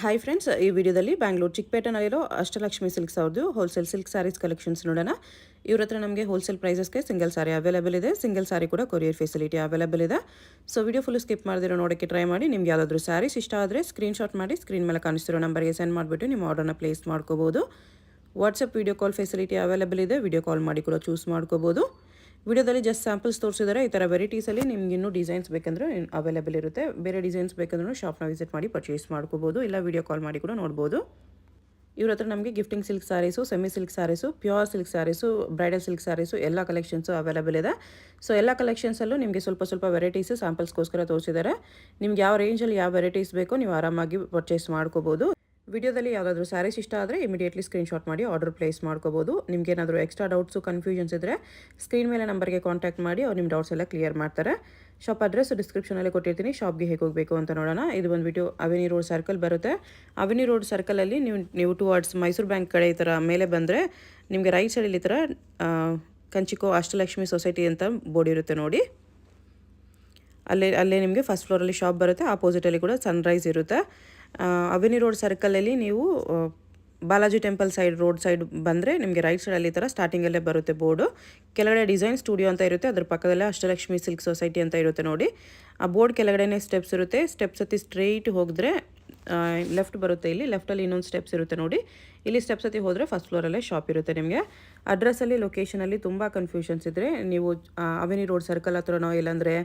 Hi friends, ಈ ವಿಡಿಯೋದಲ್ಲಿ Bangalore ಚಿಕ್ಕಪೇಟೆನಲ್ಲಿರೋ Ashtalakshmi silks ಅವ್ರದ್ದು ಹೋಲ್ಸೇಲ್ ಸಿಲ್ಕ್ ಸ್ಯಾರೀಸ್ ಕಲೆಕ್ಷನ್ಸ್ ನೋಡೋಣ. ಇವ್ರ ಹತ್ರ ನಮಗೆ ಹೋಲ್ಸೇಲ್ ಪ್ರೈಸಸ್ಗೆ ಸಿಂಗಲ್ ಸಾರಿ ಅವೈಲೇಬಲ್ ಇದೆ. ಸಿಂಗಲ್ ಸಾರಿ ಕೂಡ ಕೊರಿಯರ್ ಫೆಸಿಲಿಟಿ ಅವೈಲೇಬಲ್ ಇದೆ. ಸೊ ವಿಡಿಯೋ ಫುಲ್ ಸ್ಕಿಪ್ ಮಾಡಿದಿರೋ ನೋಡೋಕ್ಕೆ ಟ್ರೈ ಮಾಡಿ. ನಿಮ್ಗೆ ಯಾವುದಾದ್ರೂ ಸ್ಯಾರೀಸ್ ಇಷ್ಟ ಆದರೆ ಸ್ಕ್ರೀನ್ಶಾಟ್ ಮಾಡಿ ಸ್ಕ್ರೀನ್ ಮೇಲೆ ಕಾಣಿಸ್ತಿರೋ ನಂಬರ್ಗೆ ಸೆಂಡ್ ಮಾಡಿಬಿಟ್ಟು ನಿಮ್ಮ ಆರ್ಡರ್ನ ಪ್ಲೇಸ್ ಮಾಡ್ಕೋಬೋದು. WhatsApp video call facility available ಇದೆ. ವಿಡಿಯೋ ಕಾಲ್ ಮಾಡಿ ಕೂಡ ಚೂಸ್ ಮಾಡ್ಕೋಬೋದು. ವಿಡಿಯೋದಲ್ಲಿ ಜಸ್ಟ್ ಸ್ಯಾಂಪಲ್ಸ್ ತೋರಿಸಿದ್ದಾರೆ. ಈ ಥರ ವೆರೈಟೀಸಲ್ಲಿ ನಿಮ್ಗೆ ಇನ್ನೂ ಡಿಸೈನ್ಸ್ ಬೇಕಂದ್ರೆ ಅವೈಲೇಬಲ್ ಇರುತ್ತೆ. ಬೇರೆ ಡಿಸೈನ್ಸ್ ಬೇಕಂದ್ರೂ ಶಾಪ್ನ ವಿಸಿಟ್ ಮಾಡಿ ಪರ್ಚೇಸ್ ಮಾಡ್ಕೋಬೋದು, ಇಲ್ಲ ವಿಡಿಯೋ ಕಾಲ್ ಮಾಡಿ ಕೂಡ ನೋಡ್ಬೋದು. ಇವ್ರ ಹತ್ರ ನಮಗೆ gifting silk sarees, semi silk sarees, pure silk sarees, bridal silk sarees ಎಲ್ಲ ಕಲೆಕ್ಷನ್ಸು ಅವೈಲೇಬಲ್ ಇದೆ. ಸೊ ಎಲ್ಲ ಕಲೆಕ್ಷನ್ಸಲ್ಲೂ ನಿಮಗೆ ಸ್ವಲ್ಪ ವೆರೈಟೀಸು ಸ್ಯಾಂಪಲ್ಸ್ಗೋಸ್ಕರ ತೋರಿಸಿದ್ದಾರೆ. ನಿಮ್ಗೆ ಯಾವ ರೇಂಜಲ್ಲಿ ಯಾವ ವೆರೈಟೀಸ್ ಬೇಕೋ ನೀವು ಆರಾಮಾಗಿ ಪರ್ಚೇಸ್ ಮಾಡ್ಕೋಬೋದು. ವಿಡಿಯೋದಲ್ಲಿ ಯಾವುದಾದ್ರೂ ಸ್ಯಾರೀಸ್ ಇಷ್ಟ ಆದರೆ ಇಮಿಡಿಯೇಟ್ಲಿ ಸ್ಕ್ರೀನ್ಶಾಟ್ ಮಾಡಿ ಆರ್ಡರ್ ಪ್ಲೇಸ್ ಮಾಡ್ಕೋಬೋದು. ನಿಮ್ಗೆ ಏನಾದರೂ ಎಕ್ಸ್ಟ್ರಾ ಡೌಟ್ಸು ಕನ್ಫ್ಯೂಷನ್ಸ್ ಇದ್ದರೆ ಸ್ಕ್ರೀನ್ ಮೇಲೆ ನಂಬರ್ಗೆ ಕಾಂಟ್ಯಾಕ್ಟ್ ಮಾಡಿ ಅವ್ರು ನಿಮ್ಮ ಡೌಟ್ಸ್ ಎಲ್ಲ ಕ್ಲಿಯರ್ ಮಾಡ್ತಾರೆ. ಶಾಪ್ ಅಡ್ರೆಸ್ ಡಿಸ್ಕ್ರಿಪ್ಷನಲ್ಲಿ ಕೊಟ್ಟಿರ್ತೀನಿ. ಶಾಪ್ಗೆ ಹೇಗೆ ಹೋಗಬೇಕು ಅಂತ ನೋಡೋಣ. ಇದು ಬಂದುಬಿಟ್ಟು ಅವೆನಿ ರೋಡ್ ಸರ್ಕಲ್ ಬರುತ್ತೆ. ಅವೆನಿ ರೋಡ್ ಸರ್ಕಲಲ್ಲಿ ನೀವು ಟುವರ್ಡ್ಸ್ ಮೈಸೂರು ಬ್ಯಾಂಕ್ ಕಡೆ ಈ ಥರ ಮೇಲೆ ಬಂದರೆ ನಿಮಗೆ ರೈಟ್ ಸೈಡಲ್ಲಿ ಈ ಥರ ಕಂಚಿಕೋ ಅಷ್ಟಲಕ್ಷ್ಮಿ ಸೊಸೈಟಿ ಅಂತ ಬೋರ್ಡ್ ಇರುತ್ತೆ ನೋಡಿ. ಅಲ್ಲೇ ನಿಮಗೆ ಫಸ್ಟ್ ಫ್ಲೋರಲ್ಲಿ ಶಾಪ್ ಬರುತ್ತೆ. ಆಪೋಸಿಟಲ್ಲಿ ಕೂಡ ಸನ್ರೈಸ್ ಇರುತ್ತೆ. ಅವೆನಿ ರೋಡ್ ಸರ್ಕಲಲ್ಲಿ ನೀವು ಬಾಲಾಜಿ ಟೆಂಪಲ್ ರೋಡ್ ಸೈಡ್ ಬಂದರೆ ನಿಮಗೆ ರೈಟ್ ಸೈಡಲ್ಲಿ ಈ ಥರ ಸ್ಟಾರ್ಟಿಂಗಲ್ಲೇ ಬರುತ್ತೆ ಬೋರ್ಡು. ಕೆಳಗಡೆ ಡಿಸೈನ್ ಸ್ಟುಡಿಯೋ ಅಂತ ಇರುತ್ತೆ. ಅದ್ರ ಪಕ್ಕದಲ್ಲೇ ಅಷ್ಟಲಕ್ಷ್ಮಿ ಸಿಲ್ಕ್ ಸೊಸೈಟಿ ಅಂತ ಇರುತ್ತೆ ನೋಡಿ. ಆ ಬೋರ್ಡ್ ಕೆಳಗಡೆನೇ ಸ್ಟೆಪ್ಸ್ ಇರುತ್ತೆ. ಸ್ಟೆಪ್ಸ್ ಹತ್ತಿ ಸ್ಟ್ರೈಟ್ ಹೋಗಿದ್ರೆ ಲೆಫ್ಟ್ ಬರುತ್ತೆ. ಇಲ್ಲಿ ಲೆಫ್ಟಲ್ಲಿ ಇನ್ನೊಂದು ಸ್ಟೆಪ್ಸ್ ಇರುತ್ತೆ ನೋಡಿ. ಇಲ್ಲಿ ಸ್ಟೆಪ್ಸ್ ಹತ್ತಿ ಹೋದರೆ ಫಸ್ಟ್ ಫ್ಲೋರಲ್ಲೇ ಶಾಪ್ ಇರುತ್ತೆ. ನಿಮಗೆ ಅಡ್ರೆಸ್ಸಲ್ಲಿ ಲೊಕೇಶನಲ್ಲಿ ತುಂಬ ಕನ್ಫ್ಯೂಷನ್ಸ್ ಇದ್ದರೆ ನೀವು ಅವೆನಿ ರೋಡ್ ಸರ್ಕಲ್ ಹತ್ರನೋ ಇಲ್ಲಾಂದರೆ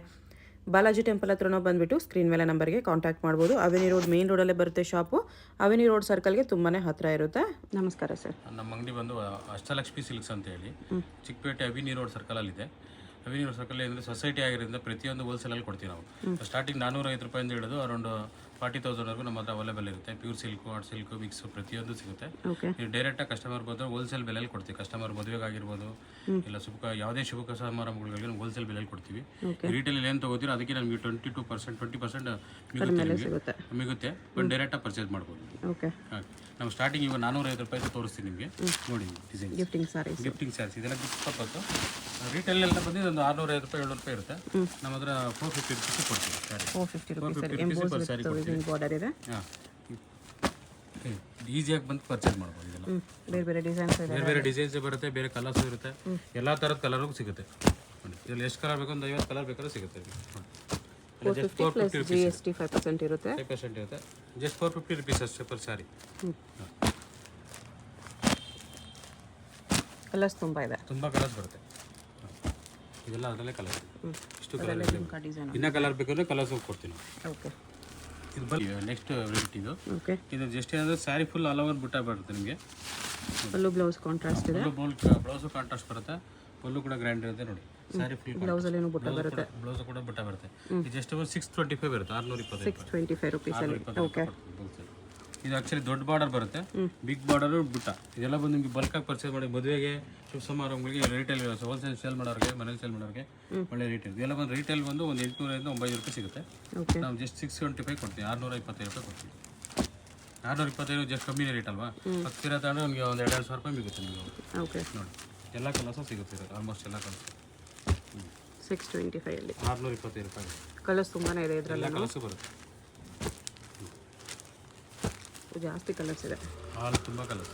ಬಾಲಾಜಿ ಟೆಂಪಲ್ ಹತ್ರನೋ ಬಂದುಬಿಟ್ಟು ಸ್ಕ್ರೀನ್ ಮೇಲೆ ನಂಬರ್ಗೆ ಕಾಂಟ್ಯಾಕ್ಟ್ ಮಾಡ್ಬೋದು. ಅವೆನಿ ರೋಡ್ ಮೇನ್ ರೋಡಲ್ಲೇ ಬರುತ್ತೆ ಶಾಪು. ಅವೆನಿ ರೋಡ್ ಸರ್ಕಲ್ಗೆ ತುಂಬಾ ಹತ್ತಿರ ಇರುತ್ತೆ. ನಮಸ್ಕಾರ ಸರ್. ನಮ್ಮ ಅಂಗಡಿ ಬಂದು ಅಷ್ಟಲಕ್ಷ್ಮಿ ಸಿಲ್ಕ್ಸ್ ಅಂತ ಹೇಳಿ ಚಿಕ್ಕಪೇಟೆ ಅವೆನಿ ರೋಡ್ ಸರ್ಕಲಲ್ಲಿದೆ. ಅವೆನಿ ರೋಡ್ ಸರ್ಕಲ್ ಅಂದರೆ ಸೊಸೈಟಿ ಆಗಿರೋದ್ರಿಂದ ಪ್ರತಿಯೊಂದು ಹೋಲ್ಸೇಲಲ್ಲಿ ಕೊಡ್ತೀವಿ ನಾವು. ಸ್ಟಾರ್ಟಿಂಗ್ 450 ರೂಪಾಯಿಂದ ಹಿಡಿದು ಅರೌಂಡ್ 40,000ವರೆಗೂ ನಮ್ಮ ಹತ್ರ ಅವೈಲೇಬಲ್ ಇರುತ್ತೆ. Pure silk, art silk, mix ಪ್ರತಿಯೊಂದು ಸಿಗುತ್ತೆ. ನೀವು ಡೈರೆಕ್ಟಾಗಿ ಕಸ್ಟಮರ್ ಬಂದರೆ ಹೋಲ್ಸೇಲ್ ಬೆಲೆಯಲ್ಲಿ ಕೊಡ್ತೀವಿ. ಕಸ್ಟಮರ್ ಮದುವೆಗಾಗಿರ್ಬೋದು ಇಲ್ಲ ಯಾವುದೇ ಶುಭ ಸಮಾರಂಭಗಳಿಗೆ ಹೋಲ್ಸೇಲ್ ಬೆಲೆಯಲ್ಲಿ ಕೊಡ್ತೀವಿ. ರಿಟೇಲ್ ಏನು ತೊಗೋತೀರೋ ಅದಕ್ಕೆ ನಮಗೆ 20% ಮಿಗುತ್ತೆ. ಬಟ್ ಡೈರೆಕ್ಟಾಗಿ ಪರ್ಚೇಸ್ ಮಾಡ್ಬೋದು. ನಾವು ಸ್ಟಾರ್ಟಿಂಗ್ ಇವಾಗ 450 ರೂಪಾಯಿ ತೋರಿಸ್ತೀನಿ ನಿಮಗೆ ನೋಡಿ. ಡಿಸೈನ್ ಗಿಫ್ಟಿಂಗ್ ಸ್ಯಾರೀಸ್ ಇದೆಲ್ಲ ಗಿಫ್ಟ್ ಪರ್ಪಸ್. ರಿಟೇಲ್ ಎಲ್ಲ ಬಂದು ಒಂದು 650 ರೂಪಾಯಿ 700 ರೂಪಾಯಿ ಇರುತ್ತೆ. ನಮ್ಮ ಹತ್ರ 450 ರೂಪೀಸ್ ಕೊಡ್ತೀವಿ. 450 ರೂಪಾಯಿ ಸ್ಯಾರಿ ಈಸಿಯಾಗಿ ಬಂದು ಪರ್ಚೇಸ್ ಮಾಡ್ಬೋದು. ಇದೆಲ್ಲ ಬೇರೆ ಡಿಸೈನ್ಸ್ ಬರುತ್ತೆ, ಬೇರೆ ಕಲರ್ಸ್ ಇರುತ್ತೆ. ಎಲ್ಲ ಥರದ ಕಲರ್ಗೂ ಸಿಗುತ್ತೆ. ಇದರಲ್ಲಿ ಎಷ್ಟು ಕಲರ್ ಬೇಕು, ಒಂದು 50 ಕಲರ್ ಬೇಕಾದ್ರೂ ಸಿಗುತ್ತೆ. ಜಸ್ಟ್ 5% ಇರುತ್ತೆ. ಜಸ್ಟ್ 450 ರೂಪೀಸ್ ಅಷ್ಟೇ ಪರ್ ಸ್ಯಾರಿ. ಕಲರ್ಸ್ ತುಂಬ ಕಲರ್ಸ್ ಬರುತ್ತೆ. ಇದೆಲ್ಲ ಅದರಲ್ಲೇ ಕಲರ್. ಇಷ್ಟು ಕಲರ್ ಇನ್ನೂ ಕಲರ್ ಬೇಕಂದ್ರೆ ಕಲರ್ಸ್ ಕೊಡ್ತೀನಿ. ಇದು ಬರೀ ನೆಕ್ಸ್ಟ್ ವೆರೈಟಿ ಇದು ಜಸ್ಟ್ ಏನಂದರೆ ಸ್ಯಾರಿ ಫುಲ್ ಆಲ್ ಓವರ್ ಬುಟ್ಟ ಬರುತ್ತೆ. ನಿಮಗೆ ಪಲ್ಲು ಬ್ಲೌಸ್ ಕಾಂಟ್ರಾಸ್ಟ್ ಇದೆ. ಬ್ಲೌಸು ಕಾಂಟ್ರಾಸ್ಟ್ ಬರುತ್ತೆ. ಪಲ್ಲು ಕೂಡ ಗ್ರ್ಯಾಂಡ್ ಇರುತ್ತೆ ನೋಡಿ. ಸ್ಯಾರಿ ಫುಲ್ ಬ್ಲೌಸಲ್ಲಿ ಬುಟ್ಟ ಬರುತ್ತೆ. ಬ್ಲೌಸ್ ಕೂಡ ಬುಟ್ಟ ಬರುತ್ತೆ. ಇದು ಜಸ್ಟ್ 625 ಬರುತ್ತೆ. 625 ರೂಪೀಸಲ್ಲಿ. ಓಕೆ. ಇದು ಆಕ್ಚುಲಿ ದೊಡ್ಡ ಬಾರ್ಡರ್ ಬರುತ್ತೆ. ಬಿಗ್ ಬಾರ್ಡರು ಬುಟ್ಟ. ಇದೆಲ್ಲ ಬಂದು ನಿಮಗೆ ಬಲ್ಕಾಗಿ ಪರ್ಚೇಸ್ ಮಾಡಿ ಮದುವೆಗೆ ಶುಭ ಸಮಾರಂಭಗಳಿಗೆ ರಿಟೇಲ್ ಹೋಲ್ಸೇಲ್ ಸೇಲ್ ಮಾಡೋರಿಗೆ, ಮನೇಲಿ ಸೇಲ್ ಮಾಡೋರಿಗೆ ಒಳ್ಳೆ ರೇಟ್ ಇದೆ. ಇದೆಲ್ಲ ಬಂದು ರಿಟೇಲ್ ಬಂದು ಒಂದು 800 900 ರೂಪಾಯಿ ಸಿಗುತ್ತೆ. ನಾವು ಜಸ್ಟ್ 625 ಕೊಡ್ತೀವಿ. 625 ರೂಪಾಯಿ ಕೊಡ್ತೀವಿ. 625 ಜಸ್ಟ್ ಕಮ್ಮಿನೇ ರೇಟ್ ಅಲ್ವಾ. ಹತ್ತಿರ ತಗೊಂಡ್ರೆ ನಮಗೆ ಒಂದು 2,000 ರೂಪಾಯಿ ಸಿಗುತ್ತೆ ನಿಮಗೆ. ನೋಡಿ ಎಲ್ಲ ಕಲರ್ಸು ಸಿಗುತ್ತೆ. ಆಲ್ಮೋಸ್ಟ್ ಎಲ್ಲ ಕಲರ್ಸ್ 625 ಅಲ್ಲಿ 625 ರೂಪಾಯಿ. ಕಲರ್ಸ್ ತುಂಬಾ ಇದೆ. ಇದರಲ್ಲಿ ಕಲರ್ಸು ಬರುತ್ತೆ. ಜಾಸ್ತಿ ಕಲರ್ಸ್ ಇದೆ. ತುಂಬ ಕಲರ್ಸ್.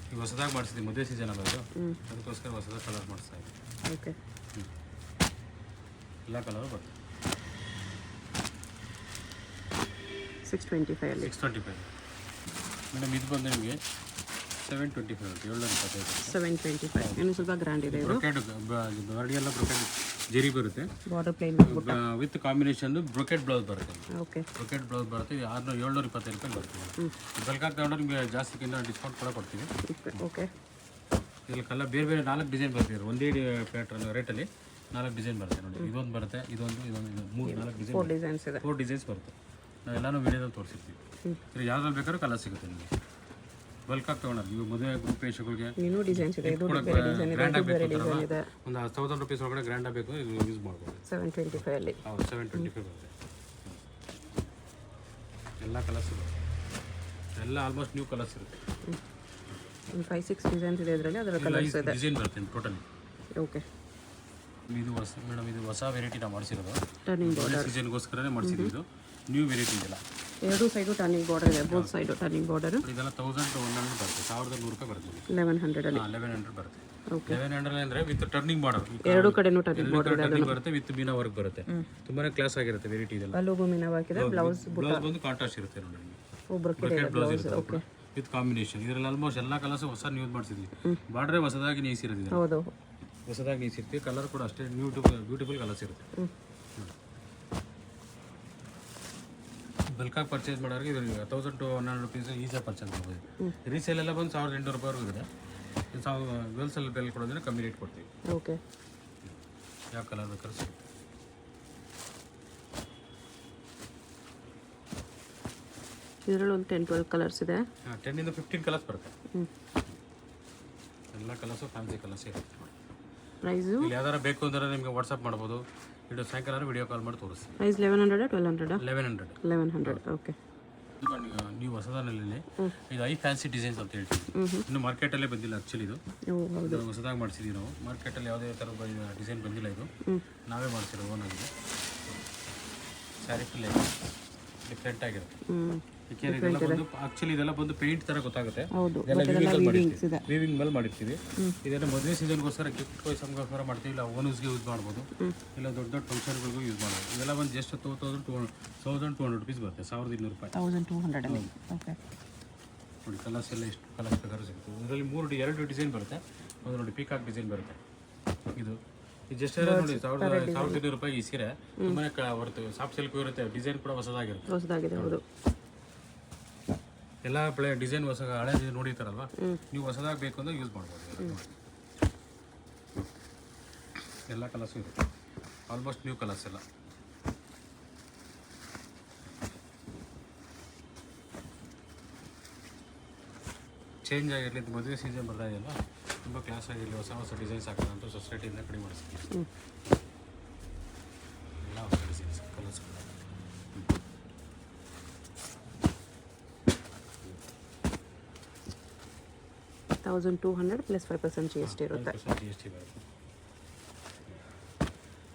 ಈಗ ಹೊಸದಾಗಿ ಮಾಡಿಸಿದ್ವಿ, ಮದುವೆ ಸೀಸನ್ ಅಲ್ಲ ಅದು, ಅದಕ್ಕೋಸ್ಕರ ಹೊಸದಾಗಿ ಕಲರ್ ಮಾಡಿಸ್ತಾ ಇದ್ದೀವಿ. ಓಕೆ. ಎಲ್ಲ ಕಲರು ಬರುತ್ತೆ. 625 ಅಲ್ಲಿ 625 ಮೇಡಮ್. ಇದು ಬಂದು ನಿಮಗೆ 725 ಆಗುತ್ತೆ. 725 725 ಇನ್ನು ಸ್ವಲ್ಪ ಗ್ರ್ಯಾಂಡ್ ಇದೆ. ಬ್ರೊಕೆಡ್ ಬಾಡಿ ಎಲ್ಲ ಬ್ರೊಕೆಡ್ ಜರಿ ಬರುತ್ತೆ. Border plane with combination brocade blouse ಬರುತ್ತೆ. ಓಕೆ. ಬ್ರೊಕೆಡ್ ಬ್ಲೌಸ್ ಬರುತ್ತೆ. 725 ರೂಪಾಯಿ ಬರುತ್ತೆ. ಬಲ್ಕಾಗಿ ತಗೊಂಡ್ರೆ ನಿಮಗೆ ಜಾಸ್ತಿಗಿಂತ ಡಿಸ್ಕೌಂಟ್ ಕೂಡ ಕೊಡ್ತೀವಿ. ಓಕೆ. ಇದರಲ್ಲಿ ಕಲರ್ ಬೇರೆ 4 ಡಿಸೈನ್ ಬರುತ್ತೆ. ಒಂದೇ ಪ್ಯಾಟ್ರನ್ ರೇಟಲ್ಲಿ 4 ಡಿಸೈನ್ ಬರುತ್ತೆ ನೋಡಿ. ಇದೊಂದು ಬರುತ್ತೆ, ಇದೊಂದು 4 ಡಿಸೈನ್ಸ್ ಇದೆ. 4 ಡಿಸೈನ್ಸ್ ಬರುತ್ತೆ. ನಾವೆಲ್ಲನೂ ವಿಡಿಯೋದಲ್ಲಿ ತೋರಿಸಿರ್ತೀವಿ. ಇದು ಯಾವ್ದ್ರಲ್ಲಿ ಬೇಕಾದ್ರೂ ಕಲರ್ ಸಿಗುತ್ತೆ ನಿಮಗೆ. ಬಲ್ಕಾಗಿ ತೊಗೊಂಡ್ರೆ ನೀವು ಮದುವೆ ಗ್ರೂಪ್ ವೇಷಗಳಿಗೆ ಇನ್ನೂ ಡಿಸೈನ್ಸ್ ಇದೆ. ಗ್ರ್ಯಾಂಡ್ ಆಗಬೇಕು ಒಂದು 1000 ರೂಪೀಸ್ ಒಳಗಡೆ ಗ್ರ್ಯಾಂಡ್ ಆಗಬೇಕು, ಇದು ಯೂಸ್ ಮಾಡ್ಬೋದು. 725 ಅಲ್ಲಿ. ಹೌದು 725 ಬರುತ್ತೆ. ಎಲ್ಲ ಕಲರ್ಸ್ ಇರುತ್ತೆ. ಎಲ್ಲ ಆಲ್ಮೋಸ್ಟ್ ನ್ಯೂ ಕಲರ್ಸ್ ಇರುತ್ತೆ. ಒಂದು 5-6 ಡಿಸೈನ್ಸ್ ಇದೆ. ಇದರಲ್ಲಿ ಅದರ ಕಲರ್ಸ್ ಇದೆ. ಡಿಸೈನ್ ಬರುತ್ತೆ ಟೋಟಲಿ. ಓಕೆ. ಇದು ಹೊಸ ಮೇಡಮ್, ಇದು ಹೊಸ ವೆರೈಟಿ ನಾವು ಮಾಡಿಸಿರೋದು. Turning border ಸೀಸನ್ಗೋಸ್ಕರನೇ ಮಾಡಿಸಿದ್ವಿ. ಇದು ನ್ಯೂ ವೆರೈಟಿ ಇದೆಲ್ಲ. ಎರಡು ಸೈಡು ಟರ್ನಿಂಗ್ ಬಾರ್ಡರ್ ಇದೆ, ಬೋತ್ ಸೈಡು ಟರ್ನಿಂಗ್ ಬಾರ್ಡರು. ಇದೆಲ್ಲ 1100 ಬರುತ್ತೆ, 1100 ರೂಪಾಯಿ ಬರುತ್ತೆ. 1100 1100 ಬರುತ್ತೆ. ಓಕೆ. 1100 ಅಂದರೆ ವಿತ್ ಟರ್ನಿಂಗ್ ಬಾರ್ಡರ್, ಎರಡು ಕಡೆನೂ ಟರ್ನಿಂಗ್ ಬಾರ್ಡರ್ ಇದೆ. ಟರ್ನಿಂಗ್ ಬರುತ್ತೆ, ವಿತ್ ಮೀನಾ ವರ್ಕ್ ಬರುತ್ತೆ. ತುಂಬಾನೇ ಕ್ಲಾಸ್ ಆಗಿರುತ್ತೆ ವೆರೈಟಿ ಇದೆಲ್ಲ. ಅಲ್ಲೂ ಮೀನಾ ವರ್ಕ್ ಇದೆ. ಬ್ಲೌಸ್ ಬಂದು ಕಾಂಟ್ರಾಸ್ಟ್ ಇರುತ್ತೆ ನೋಡಿ. ಒಬ್ಬರಿಗೆ ಬ್ಲೌಸ್ ಇರುತ್ತೆ ಓಕೆ, ವಿತ್ ಕಾಂಬಿನೇಷನ್. ಇದರಲ್ಲಿ ಆಲ್ಮೋಸ್ಟ್ ಎಲ್ಲ ಕಲರ್ಸ್ ಹೊಸ ಯೂಸ್ ಮಾಡಿಸಿದ್ವಿ. ಬಾರ್ಡ್ರೇ ಹೊಸದಾಗಿ ನೇಸಿರೋದಿದೆ. ಹೌದು, ಹೊಸದಾಗಿ ನೇಸಿರ್ತೀವಿ. ಕಲರ್ ಕೂಡ ಅಷ್ಟೇ ಬ್ಯೂಟಿಫುಲ್ ಕಲರ್ಸ್ ಇರುತ್ತೆ. ಬಲ್ಕಾಗಿ ಪರ್ಚೇಸ್ ಮಾಡೋರಿಗೆ ಇದು 1200 ರೂಪೀಸ್ ಈಸಿಯಾಗಿ ಪರ್ಚೇಸ್ ಮಾಡ್ಬೋದು. ರೀಸೇಲ್ ಎಲ್ಲ ಬಂದು 1800 ರೂಪಾಯಿವರೆಗೂ ಇದೆ. ಹೋಲ್ಸೇಲ್ ಬೆಲೆ ಕೊಡೋದ್ರೆ ಕಮ್ಮಿ ರೇಟ್ ಕೊಡ್ತೀವಿ. ಓಕೆ. ಯಾವ ಕಲರ್ ಬೇಕಾದ್ರೂ ಸಿಗುತ್ತೆ. ಇದರಲ್ಲಿ ಒಂದು 10-12 ಕಲರ್ಸ್ ಇದೆ. 10 ಇಂದ 15 ಕಲರ್ಸ್ ಬರುತ್ತೆ. ಎಲ್ಲ ಕಲರ್ಸು ಫ್ಯಾನ್ಸಿ ಕಲರ್ಸ್ ಇರುತ್ತೆ. ಪ್ರೈಸು ಇಲ್ಲಿ ಯಾವ್ದಾರ ಬೇಕು ಅಂದ್ರೆ ನಿಮಗೆ ವಾಟ್ಸಪ್ ಮಾಡ್ಬೋದು. ವಿಡಿಯೋ ಸಾಯಂಕಾಲ ವಿಡಿಯೋ ಕಾಲ್ ಮಾಡಿ ತೋರಿಸ್ತೀವಿ. ಪ್ರೈಸ್ 1100 1200 1100. 1100 ಓಕೆ. ನೀವು ಹೊಸದಾನಲ್ಲಿ ಇದು ಐ ಫ್ಯಾನ್ಸಿ ಡಿಸೈನ್ಸ್ ಅಂತ ಹೇಳ್ತೀವಿ. ಇನ್ನು ಮಾರ್ಕೆಟಲ್ಲೇ ಬಂದಿಲ್ಲ ಆ್ಯಕ್ಚುಲಿ ಇದು. ಹೊಸದಾಗಿ ಮಾಡಿಸಿದ್ದೀವಿ ನಾವು. ಮಾರ್ಕೆಟಲ್ಲಿ ಯಾವುದೇ ಥರ ಡಿಸೈನ್ ಬಂದಿಲ್ಲ. ಇದು ನಾವೇ ಮಾಡಿಸಿರೋ ಓನ್ ಆಗಿದೆ. ಸ್ಯಾರಿ ಫುಲ್ ಡಿಫ್ರೆಂಟ್ ಆಗಿರುತ್ತೆ. ಇದೆಲ್ಲ ಬಂದು ಆಕ್ಚುಲಿ ಇದೆಲ್ಲ ಬಂದು ಪೇಂಟ್ ಥರ ಗೊತ್ತಾಗುತ್ತೆ. ವೀವಿಂಗ್ ಮೇಲೆ ಮಾಡಿರ್ತೀವಿ. ಇದೆಲ್ಲ ಮದುವೆ ಸೀಸನ್ಗೋಸ್ಕರ ಗಿಫ್ಟ್ ವೈಸಮ್ಗೋಸ್ಕರ ಮಾಡ್ತೀವಿ. ಇಲ್ಲ ಓನರ್ಸ್ಗೆ ಯೂಸ್ ಮಾಡ್ಬೋದು, ಇಲ್ಲ ದೊಡ್ಡ ದೊಡ್ಡ ಫಂಕ್ಷನ್ಗಳಿಗೂ ಯೂಸ್ ಮಾಡ್ಬೋದು. ಇದೆಲ್ಲ ಬಂದು ಜಸ್ಟ್ 1200 ರೂಪೀಸ್ ಬರುತ್ತೆ. 1200 ರೂಪಾಯಿ. 1200 ಓಕೆ. ನೋಡಿ ಕಲರ್ಸ್ ಎಲ್ಲ ಎಷ್ಟು ಕಲರ್ಸ್ ಬೇಕಾದ್ರೂ ಸಿಗುತ್ತೆ. ಇದರಲ್ಲಿ 2 ಡಿಸೈನ್ ಬರುತ್ತೆ. ಒಂದು ನೋಡಿ ಪೀಕಾಕ್ ಡಿಸೈನ್ ಬರುತ್ತೆ. ಇದು ಜಸ್ಟ್ ನೋಡಿ 1200 ರೂಪಾಯಿ ಈ ಸೀರೆ. ತುಂಬಾ ಬರುತ್ತೆ. ಸಾಫ್ಟ್ ಸಿಲ್ಕ್ ಇರುತ್ತೆ. ಡಿಸೈನ್ ಕೂಡ ಹೊಸದಾಗಿದೆ. ಹೌದು, ಎಲ್ಲ ಡಿಸೈನ್ ಹೊಸ ಹಳೆ ಡಿಸೈನ್ ನೋಡಿರ್ತಾರಲ್ವ, ನೀವು ಹೊಸದಾಗಿ ಬೇಕು ಅಂದ್ರೆ ಯೂಸ್ ಮಾಡ್ಬೋದು. ಎಲ್ಲ ಕಲರ್ಸು ಇರುತ್ತೆ. ಆಲ್ಮೋಸ್ಟ್ ನ್ಯೂ ಕಲರ್ಸ್ ಎಲ್ಲ. ಚೇಂಜ್ ಆಗಿರಲಿ, ಮದುವೆ ಸೀಸನ್ ಬರ್ತಾ ಇದೆಯಲ್ಲ, ತುಂಬ ಕ್ಲಾಸ್ ಆಗಿರಲಿ, ಹೊಸ ಡಿಸೈನ್ಸ್ ಹಾಕೋಣ ಅಂತ ಸೊಸೈಟಿಯಿಂದ ಕಡಿಮೆ ಮಾಡಿಸ್ತೀವಿ. ಎಲ್ಲ ಹೊಸ ಡಿಸೈನ್ಸ್ ಕಲರ್ಸ್. 1200 ಪ್ಲಸ್ 5% GST ಇರುತ್ತೆ. GST ಬರುತ್ತೆ.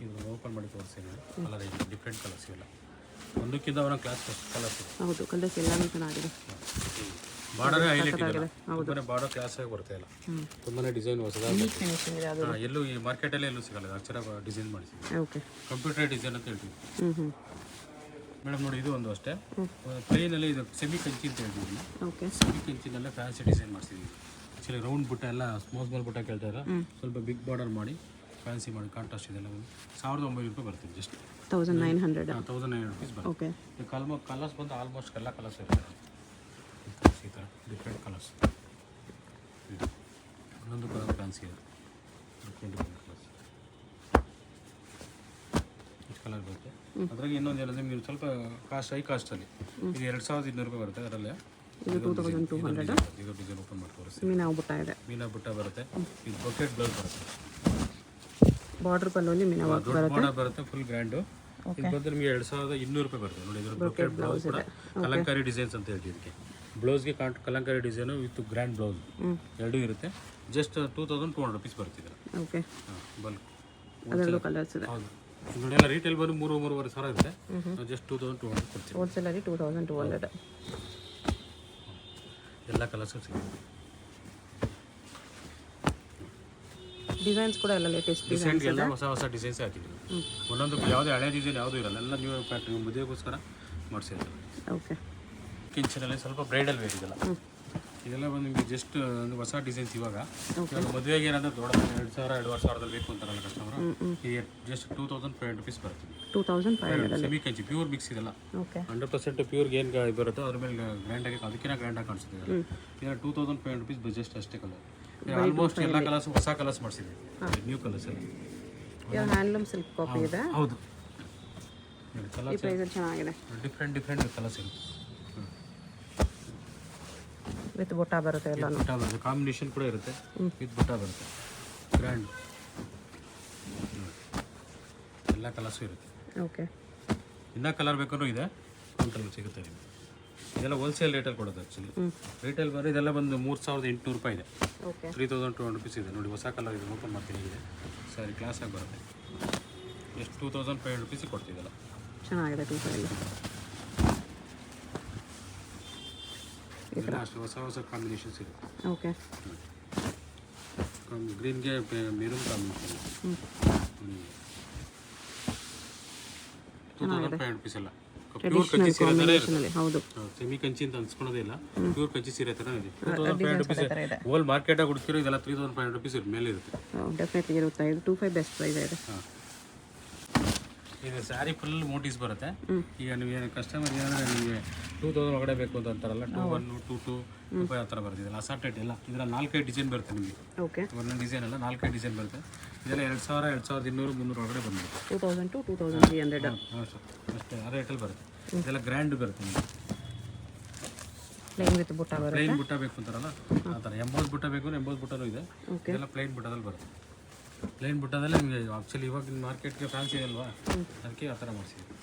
ಇದು ಓಪನ್ ಮಾಡಿ ತೋರಿಸ್ತೀನಿ. ಕಲರ್ ಇದೆ, ಡಿಫ್ರೆಂಟ್ ಕಲರ್ಸ್ ಇವೆಲ್ಲ. ಒಂದಕ್ಕಿಂತ ಅವರ ಕ್ಲಾಸ್ ಕಲರ್ಸ್ ಇದೆ. ಹೌದು, ಕಲರ್ಸ್ ಎಲ್ಲಾನು ಚೆನ್ನಾಗಿದೆ. ಬಾರ್ಡರ್ ಹೈಲೈಟ್ ಇದೆ. ತುಂಬಾನೇ ಬಾರ್ಡರ್ ಕ್ಲಾಸ್ ಆಗಿ ಬರುತ್ತೆ ಎಲ್ಲ. ತುಂಬಾನೇ ಡಿಸೈನ್ ಹೊಸದಾಗಿ ಫಿನಿಶಿಂಗ್ ಇದೆ. ಅದು ಎಲ್ಲೂ ಈ ಮಾರ್ಕೆಟಲ್ಲಿ ಎಲ್ಲೂ ಸಿಗಲ್ಲ. ಅಕ್ಷರ ಡಿಸೈನ್ ಮಾಡಿಸಿ. ಓಕೆ. ಕಂಪ್ಯೂಟರ್ ಡಿಸೈನ್ ಅಂತ ಹೇಳ್ತೀವಿ. ಮೇಡಮ್ ನೋಡಿ, ಇದು ಒಂದು ಅಷ್ಟೇ ಪ್ಲೇನಲ್ಲಿ. ಇದು ಸೆಮಿ ಕಂಚಿ ಅಂತ ಹೇಳ್ತೀವಿ. ಓಕೆ. ಸೆಮಿ ಕಂಚಿನೆಲ್ಲ ಫ್ಯಾನ್ಸಿ ಡಿಸೈನ್ ಮಾಡಿಸಿದ್ವಿ. ಆ್ಯಕ್ಚುಲಿ ರೌಂಡ್ ಬುಟ್ಟ ಎಲ್ಲ ಸ್ಮೋಸ್ ಬಾಲ್ ಬುಟ್ಟ ಕೇಳ್ತಾರೆ. ಸ್ವಲ್ಪ ಬಿಗ್ ಬಾರ್ಡರ್ ಮಾಡಿ ಫ್ಯಾನ್ಸಿ ಮಾಡಿ ಕಾಂಟ್ರಾಸ್ಟ್ ಇದೆಲ್ಲ 1900 ರೂಪಾಯಿ ಬರ್ತೀವಿ. ಜಸ್ಟ್ 1900 ರೂಪೀಸ್ ಬರುತ್ತೆ. ಓಕೆ. ಕಲರ್ಸ್ ಬಂದು ಆಲ್ಮೋಸ್ಟ್ ಎಲ್ಲ ಕಲರ್ಸ್ ಇರುತ್ತೆ. ಈ ಥರ ಡಿಫ್ರೆಂಟ್ ಕಲರ್ಸ್. ಇನ್ನೊಂದು ಕಲರ್ ಫ್ಯಾನ್ಸಿ ಇದೆ. Different colours. ಇಷ್ಟು ಕಲರ್ ಬರುತ್ತೆ. ಅದ್ರಾಗ ಇನ್ನೊಂದು ಏನಂದರೆ ನೀವು ಸ್ವಲ್ಪ ಹೈ ಕಾಸ್ಟಲ್ಲಿ ಇದು 2200 ರೂಪಾಯಿ ಬರುತ್ತೆ. ಅದರಲ್ಲೇ ಇದು 2200. ಇದು ಡಿಸೈನ್ ಓಪನ್ ಮಾಡಿ ತೋರಿಸಿ. ಮೀನಾ ಬುಟ್ಟ ಇದೆ. ಮೀನಾ ಬುಟ್ಟ ಬರುತ್ತೆ. ಇದು ಬೊಕೆಟ್ ಬ್ಲೌಸ್ ಬರುತ್ತೆ. ಬಾರ್ಡರ್ ಪಲ್ಲೋಲಿ ಮೀನಾ ವರ್ಕ್ ಬರುತ್ತೆ. Full grand. ಇದು ಬಂದು ನಿಮಗೆ 2200 ರೂಪಾಯಿ ಬರುತ್ತೆ. ನೋಡಿ, ಇದ್ರ ಬೊಕೆಟ್ ಬ್ಲೌಸ್ ಕೂಡ ಕಲಂಕಾರಿ ಡಿಸೈನ್ಸ್ ಅಂತ ಹೇಳ್ತೀವಿ. ಇದಕ್ಕೆ ಬ್ಲೌಸ್ಗೆ kalamkari design with grand blouse ಎರಡೂ ಇರುತ್ತೆ. ಜಸ್ಟ್ 2200 ರೂಪೀಸ್ ಬರ್ತಿದೆ. ಓಕೆ. ಬಲ್ಕ್ ಅದರಲ್ಲೂ ಕಲರ್ಸ್ ಇದೆ. ಹೌದು. ನೋಡಿ, ಎಲ್ಲ ರೀಟೇಲ್ ಬಂದು 3-3.5 ಸಾವಿರ ಇರುತ್ತೆ. ಜಸ್ಟ್ 2200 ಕೊಡ್ತೀವಿ. ಹೋಲ್ಸೇಲಲ್ಲಿ 2200. ಎಲ್ಲ ಕಲರ್ಸು ಸಿಗುತ್ತೆ. ಡಿಸೈನ್ಸ್ ಕೂಡ ಎಲ್ಲ ಲೇಟೆಸ್ಟ್ ಡಿಸೈನ್ಸ್ ಎಲ್ಲ ಹೊಸ ಡಿಸೈನ್ಸ್ ಹಾಕಿದ್ದೀವಿ. ಒಂದೊಂದು ಯಾವುದೇ ಹಳೆ ಡಿಸೈನ್ ಯಾವುದೂ ಇರಲ್ಲ. ಎಲ್ಲ ನ್ಯೂ ಪ್ಯಾಟ್ರನ್ ಮದುವೆಗೋಸ್ಕರ ಮಾಡಿಸಿರ್ತಾರೆ. ಓಕೆ. ಕಿಂಚಿನಲ್ಲಿ ಸ್ವಲ್ಪ ಬ್ರೈಡಲ್ ವೇರ್ ಇದೆಲ್ಲ. ಇದೆಲ್ಲ ಬಂದು ನಿಮಗೆ ಜಸ್ಟ್ ಒಂದು ಹೊಸ ಡಿಸೈನ್ಸ್. ಇವಾಗ ಮದುವೆಗೆ ಏನಾದರೂ ದೊಡ್ಡ 2000-2500 ಬೇಕು ಅಂತಾರಲ್ಲ ಕಸ್ಟಮರ್, ಜಸ್ಟ್ 2500 ರೂಪೀಸ್ ಬರುತ್ತೆ. 2500 ಸೆಮಿ ಕಂಚಿ ಪ್ಯೂರ್ ಮಿಕ್ಸ್ ಇದೆಲ್ಲ. ಓಕೆ. 100% ಪ್ಯೂರ್ಗೆ ಏನು ಬರುತ್ತೋ ಅದ್ರ ಮೇಲೆ ಗ್ರ್ಯಾಂಡಾಗಿ ಅದಕ್ಕಿಂತ ಗ್ರ್ಯಾಂಡಾಗಿ ಕಾಣಿಸುತ್ತೆ. ಇದೆಲ್ಲ 2500 ರೂಪೀಸ್ ಜಸ್ಟ್ ಅಷ್ಟೇ ಕಲರ್. ಆಲ್ಮೋಸ್ಟ್ ಎಲ್ಲ ಕಲರ್ಸ್ ಹೊಸ ಕಲರ್ಸ್ ಮಾಡಿಸಿದ್ವಿ. ನ್ಯೂ ಕಲರ್ಸ್ ಎಲ್ಲ. ಹ್ಯಾಂಡ್ಲೂಮ್ ಸಿಲ್ಕ್ ಕಾಪಿ ಇದೆ. ಹೌದು. ಈ ಪ್ರೈಸ್ ಚೆನ್ನಾಗಿದೆ. ಡಿಫ್ರೆಂಟ್ ಕಲರ್ಸ್ ಇರುತ್ತೆ. ವಿತ್ ಬುಟ್ಟ ಬರುತ್ತೆ. ಎಲ್ಲ ಬುಟ್ಟ ಬರುತ್ತೆ. ಕಾಂಬಿನೇಷನ್ ಕೂಡ ಇರುತ್ತೆ. ವಿತ್ ಬುಟ್ಟ ಬರುತ್ತೆ. ಗ್ರ್ಯಾಂಡ್ ಎಲ್ಲ ಕಲರ್ಸು ಇರುತ್ತೆ. ಓಕೆ. ಇನ್ನೂ ಕಲರ್ ಬೇಕಾದ್ರೂ ಇದೆ, ಕೌಂಟ್ರಲ್ಲಿ ಸಿಗುತ್ತೆ ನಿಮಗೆ. ಇದೆಲ್ಲ ಹೋಲ್ಸೇಲ್ ರೇಟಲ್ಲಿ ಕೊಡೋದು. ಆ್ಯಕ್ಚುಲಿ ರಿಟೇಲ್ ಬರೋ ಇದೆಲ್ಲ ಬಂದು 3800 ರೂಪಾಯಿ ಇದೆ. ಓಕೆ. 3200 ರೂಪೀಸ್ ಇದೆ. ನೋಡಿ, ಹೊಸ ಕಲರ್ ಇದೆ. ಓಪನ್ ಮಾಡ್ತೀನಿ. ಇದೆ ಸರಿ, ಕ್ಲಾಸಾಗಿ ಬರುತ್ತೆ. ಎಷ್ಟು 2500 ರೂಪೀಸಿಗೆ ಕೊಡ್ತಿದ್ದಲ್ಲ. ಚೆನ್ನಾಗಿದೆ. 2500 ಇದೆಲ್ಲ ಅಷ್ಟು ಹೊಸ ಹೊಸ ಕಾಂಬಿನೇಷನ್ಸ್ ಇರುತ್ತೆ. ಓಕೆ. ಗ್ರೀನ್ಗೆ ಮೆರೂನ್ ಕಾಂಬಿನೇಷನ್. 2500 rupees ಎಲ್ಲ ಪ್ಯೂರ್ ಕಂಚಿ ಸೀರೆ ಥರ ಇರುತ್ತೆ. ಹೌದು, ಸೆಮಿ ಕಂಚಿ ಅಂತ ಅನ್ಸ್ಕೊಳೋದೇ ಇಲ್ಲ, ಪ್ಯೂರ್ ಕಂಚಿ ಸೀರೆ ಥರ ಇದೆ. 2500 rupees ಹೋಲ್ ಮಾರ್ಕೆಟಾಗಿ ಹುಡುಕಿರೋ ಇದೆಲ್ಲ 3500 rupees ಮೇಲೆ ಇರುತ್ತೆ. ಡೆಫಿನೆಟ್ಲಿ ಇರುತ್ತೆ. ಇದು 25 ಬೆಸ್ಟ್ ಪ್ರೈಸ್ ಇದೆ. ಇದು ಸ್ಯಾರಿ ಫುಲ್ ಮೋಟೀಸ್ ಬರುತ್ತೆ. ಈಗ ನೀವು ಏನು ಕಸ್ಟಮರ್ ಏನಂದರೆ ನಿಮಗೆ 2000 ಒಳಗಡೆ ಬೇಕು ಅಂತ ಅಂತಾರಲ್ಲ, 21, 22, 25 ಆ ಥರ ಬರ್ತಿದೆ. ಅಸಾರ್ಟೆಡ್ ಎಲ್ಲ ಇದರಲ್ಲಿ 4-5 ಡಿಸೈನ್ ಬರುತ್ತೆ ನಿಮಗೆ. ಓಕೆ. ಒಂದೊಂದು ಡಿಸೈನ್ ಎಲ್ಲ 4-5 ಡಿಸೈನ್ ಬರುತ್ತೆ. ಇದೆಲ್ಲ 2000, 2200, 300 ಒಳಗಡೆ ಬಂದ್ಬಿಡುತ್ತೆ. 2000 to 2300 ಅಷ್ಟೇ ಆ ರೇಟಲ್ಲಿ ಬರುತ್ತೆ. ಇದೆಲ್ಲ ಗ್ರ್ಯಾಂಡ್ ಬರುತ್ತೆ ನಿಮಗೆ. ಪ್ಲೇನ್ ವಿತ್ ಬುಟ್ಟ ಬರುತ್ತೆ. ಪ್ಲೇನ್ ಬುಟ್ಟ ಬೇಕು ಅಂತಾರಲ್ಲ ಆ ಥರ. ಎಂಬೋಸ್ ಬುಟ್ಟ ಬೇಕು ಅಂದ್ರೆ ಎಂಬೋಸ್ ಬುಟ್ಟನೂ ಇದೆ. ಇದೆಲ್ಲ ಪ್ಲೇನ್ ಬುಟ್ಟದಲ್ಲಿ ಬರುತ್ತೆ. ಪ್ಲೇನ್ ಬುಟ್ಟದಲ್ಲೇ ನಿಮಗೆ ಆ್ಯಕ್ಚುಲಿ ಇವಾಗ ಮಾರ್ಕೆಟ್ಗೆ ಫ್ಯಾನ್ಸಿ ಇದೆ ಅಲ್ವಾ, ಅದಕ್ಕೆ ಆ ಥರ ಮಾಡಿಸಿದ್ವಿ.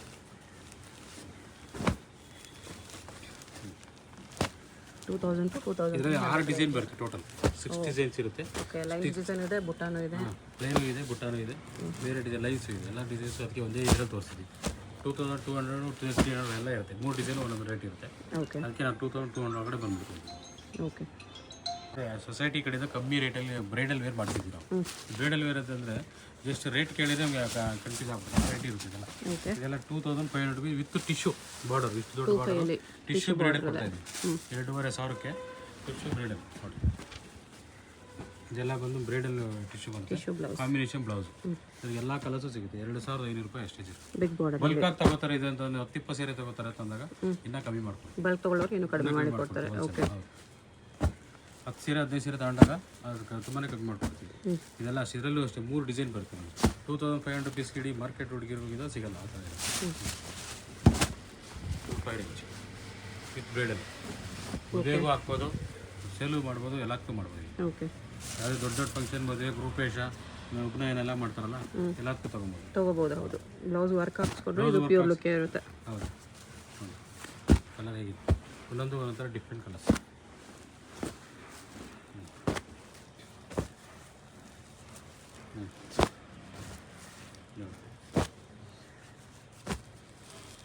2000 to 2000. ಇದರಲ್ಲಿ 6 ಡಿಸೈನ್ ಬರುತ್ತೆ. ಟೋಟಲ್ 6 ಡಿಸೈನ್ಸ್ ಇರುತ್ತೆ. ಓಕೆ. ಲೈನ್ ಡಿಸೈನ್ ಇದೆ, ಬುಟ್ಟಾನು ಇದೆ. ಪ್ಲೇನು ಇದೆ, ಬುಟ್ಟಾನು ಇದೆ, ಬೇರೆ ಡಿಸೈನ್ ಲೈನ್ಸು ಇದೆ. ಎಲ್ಲ ಡಿಸೈನ್ಸು ಅದಕ್ಕೆ ಒಂದೇ ಇದರಲ್ಲಿ ತೋರಿಸ್ತೀವಿ. 2200, 2300 ಎಲ್ಲ ಇರುತ್ತೆ. 3 ಡಿಸೈನ್ ಒಂದೊಂದು ರೇಟ್ ಇರುತ್ತೆ. ಓಕೆ. ಅದಕ್ಕೆ ನಾವು 2200 ಒಳಗಡೆ ಬಂದ್ಬಿಡ್ತೀವಿ. ಓಕೆ. ಸೊಸೈಟಿ ಕಡೆಯಿಂದ ಕಮ್ಮಿ ರೇಟಲ್ಲಿ ಬ್ರೈಡಲ್ ವೇರ್ ಮಾಡ್ತಿದ್ವಿ ನಾವು. ಬ್ರೈಡಲ್ ವೇರ್ ಅಂತಂದರೆ ಎಷ್ಟು ರೇಟ್ ಕೇಳಿದರೆ ನಮಗೆ ಕನ್ಫ್ಯೂಸ್ ಆಗ್ಬಿಡುತ್ತೆ. ರೇಟ್ ಇರುತ್ತೆ ಇದೆಲ್ಲ. ಇದೆಲ್ಲ 2500 rupees ವಿತ್ ಟಿಶ್ಯೂ ಬಾರ್ಡರ್. ಇಷ್ಟು ದೊಡ್ಡ ಬಾರ್ಡರ್ ಟಿಶ್ಯೂ ಬ್ರೈಡಲ್ ಕೊಡ್ತಾ ಇದ್ವಿ. 2500ಕ್ಕೆ ಟಿಶ್ಯೂ ಬ್ರೈಡಲ್ ನೋಡಿ. ಇದೆಲ್ಲ ಬಂದು ಬ್ರೈಡಲ್ ಟಿಶ್ಯೂ ಬರುತ್ತೆ. Combination blouse. ಎಲ್ಲ ಕಲರ್ಸು ಸಿಗುತ್ತೆ. 2500 ರೂಪಾಯಿ ಅಷ್ಟೇ ಸಿಗುತ್ತೆ. Big border. ಬಲ್ಕಾಗಿ ತಗೋತಾರೆ. ಇದು ಅಂತ 10-20 ಸೀರೆ ತಗೋತಾರೆ ತಂದಾಗ ಇನ್ನೂ ಕಮ್ಮಿ ಮಾಡ್ಕೊಡ್ತೀವಿ. ಬಲ್ಕ್ ತಗೊಳ್ಳೋರು ಇನ್ನೂ ಕಡಿಮೆ ಮಾಡಿ ಕೊಡ್ತಾರೆ. ಓಕೆ. 10 ಸೀರೆ 15 ಸೀರೆ ತಗೊಂಡಾಗ ಅದಕ್ಕೆ ತುಂಬಾ ಕಮ್ಮಿ ಮಾಡ್ಕೊಡ್ತೀವಿ. ಇದೆಲ್ಲ ಅಷ್ಟು. ಇದರಲ್ಲೂ ಅಷ್ಟೇ 3 ಡಿಸೈನ್ ಬರುತ್ತೆ ನಮಗೆ. 2500 rupees ಇಡೀ ಮಾರ್ಕೆಟ್ ಹುಡುಗಿರೋಗಿದ ಸಿಗಲ್ಲ ಆ ಥರ ಇದೆ. 5 ಇಂಚ್ ವಿತ್ ಬ್ರೈಡಲ್. ಮದುವೆಗೂ ಹಾಕ್ಬೋದು, ಸೇಲು ಮಾಡ್ಬೋದು, ಎಲ್ಲಕ್ಕೂ ಮಾಡ್ಬೋದು. ಓಕೆ. ಯಾವುದೇ ದೊಡ್ಡ ದೊಡ್ಡ ಫಂಕ್ಷನ್, ಮದುವೆ, ಗೃಹಪ್ರವೇಶ, ಉಪನಯನ ಎಲ್ಲ ಮಾಡ್ತಾರಲ್ಲ ಎಲ್ಲಕ್ಕೂ ತೊಗೋಬೋದು. ಹೌದು. ಬ್ಲೌಸ್ ವರ್ಕ್ ಹಾಕ್ಸ್ಕೊಂಡ್ರೆ ಇದು ಪ್ಯೂರ್ ಲುಕ್ ಇರುತ್ತೆ. ಹೌದು. ಕಲರ್ ಹೇಗಿದೆ, ಒಂದೊಂದು ಒಂದೊಂಥರ ಡಿಫ್ರೆಂಟ್ ಕಲರ್ಸ್.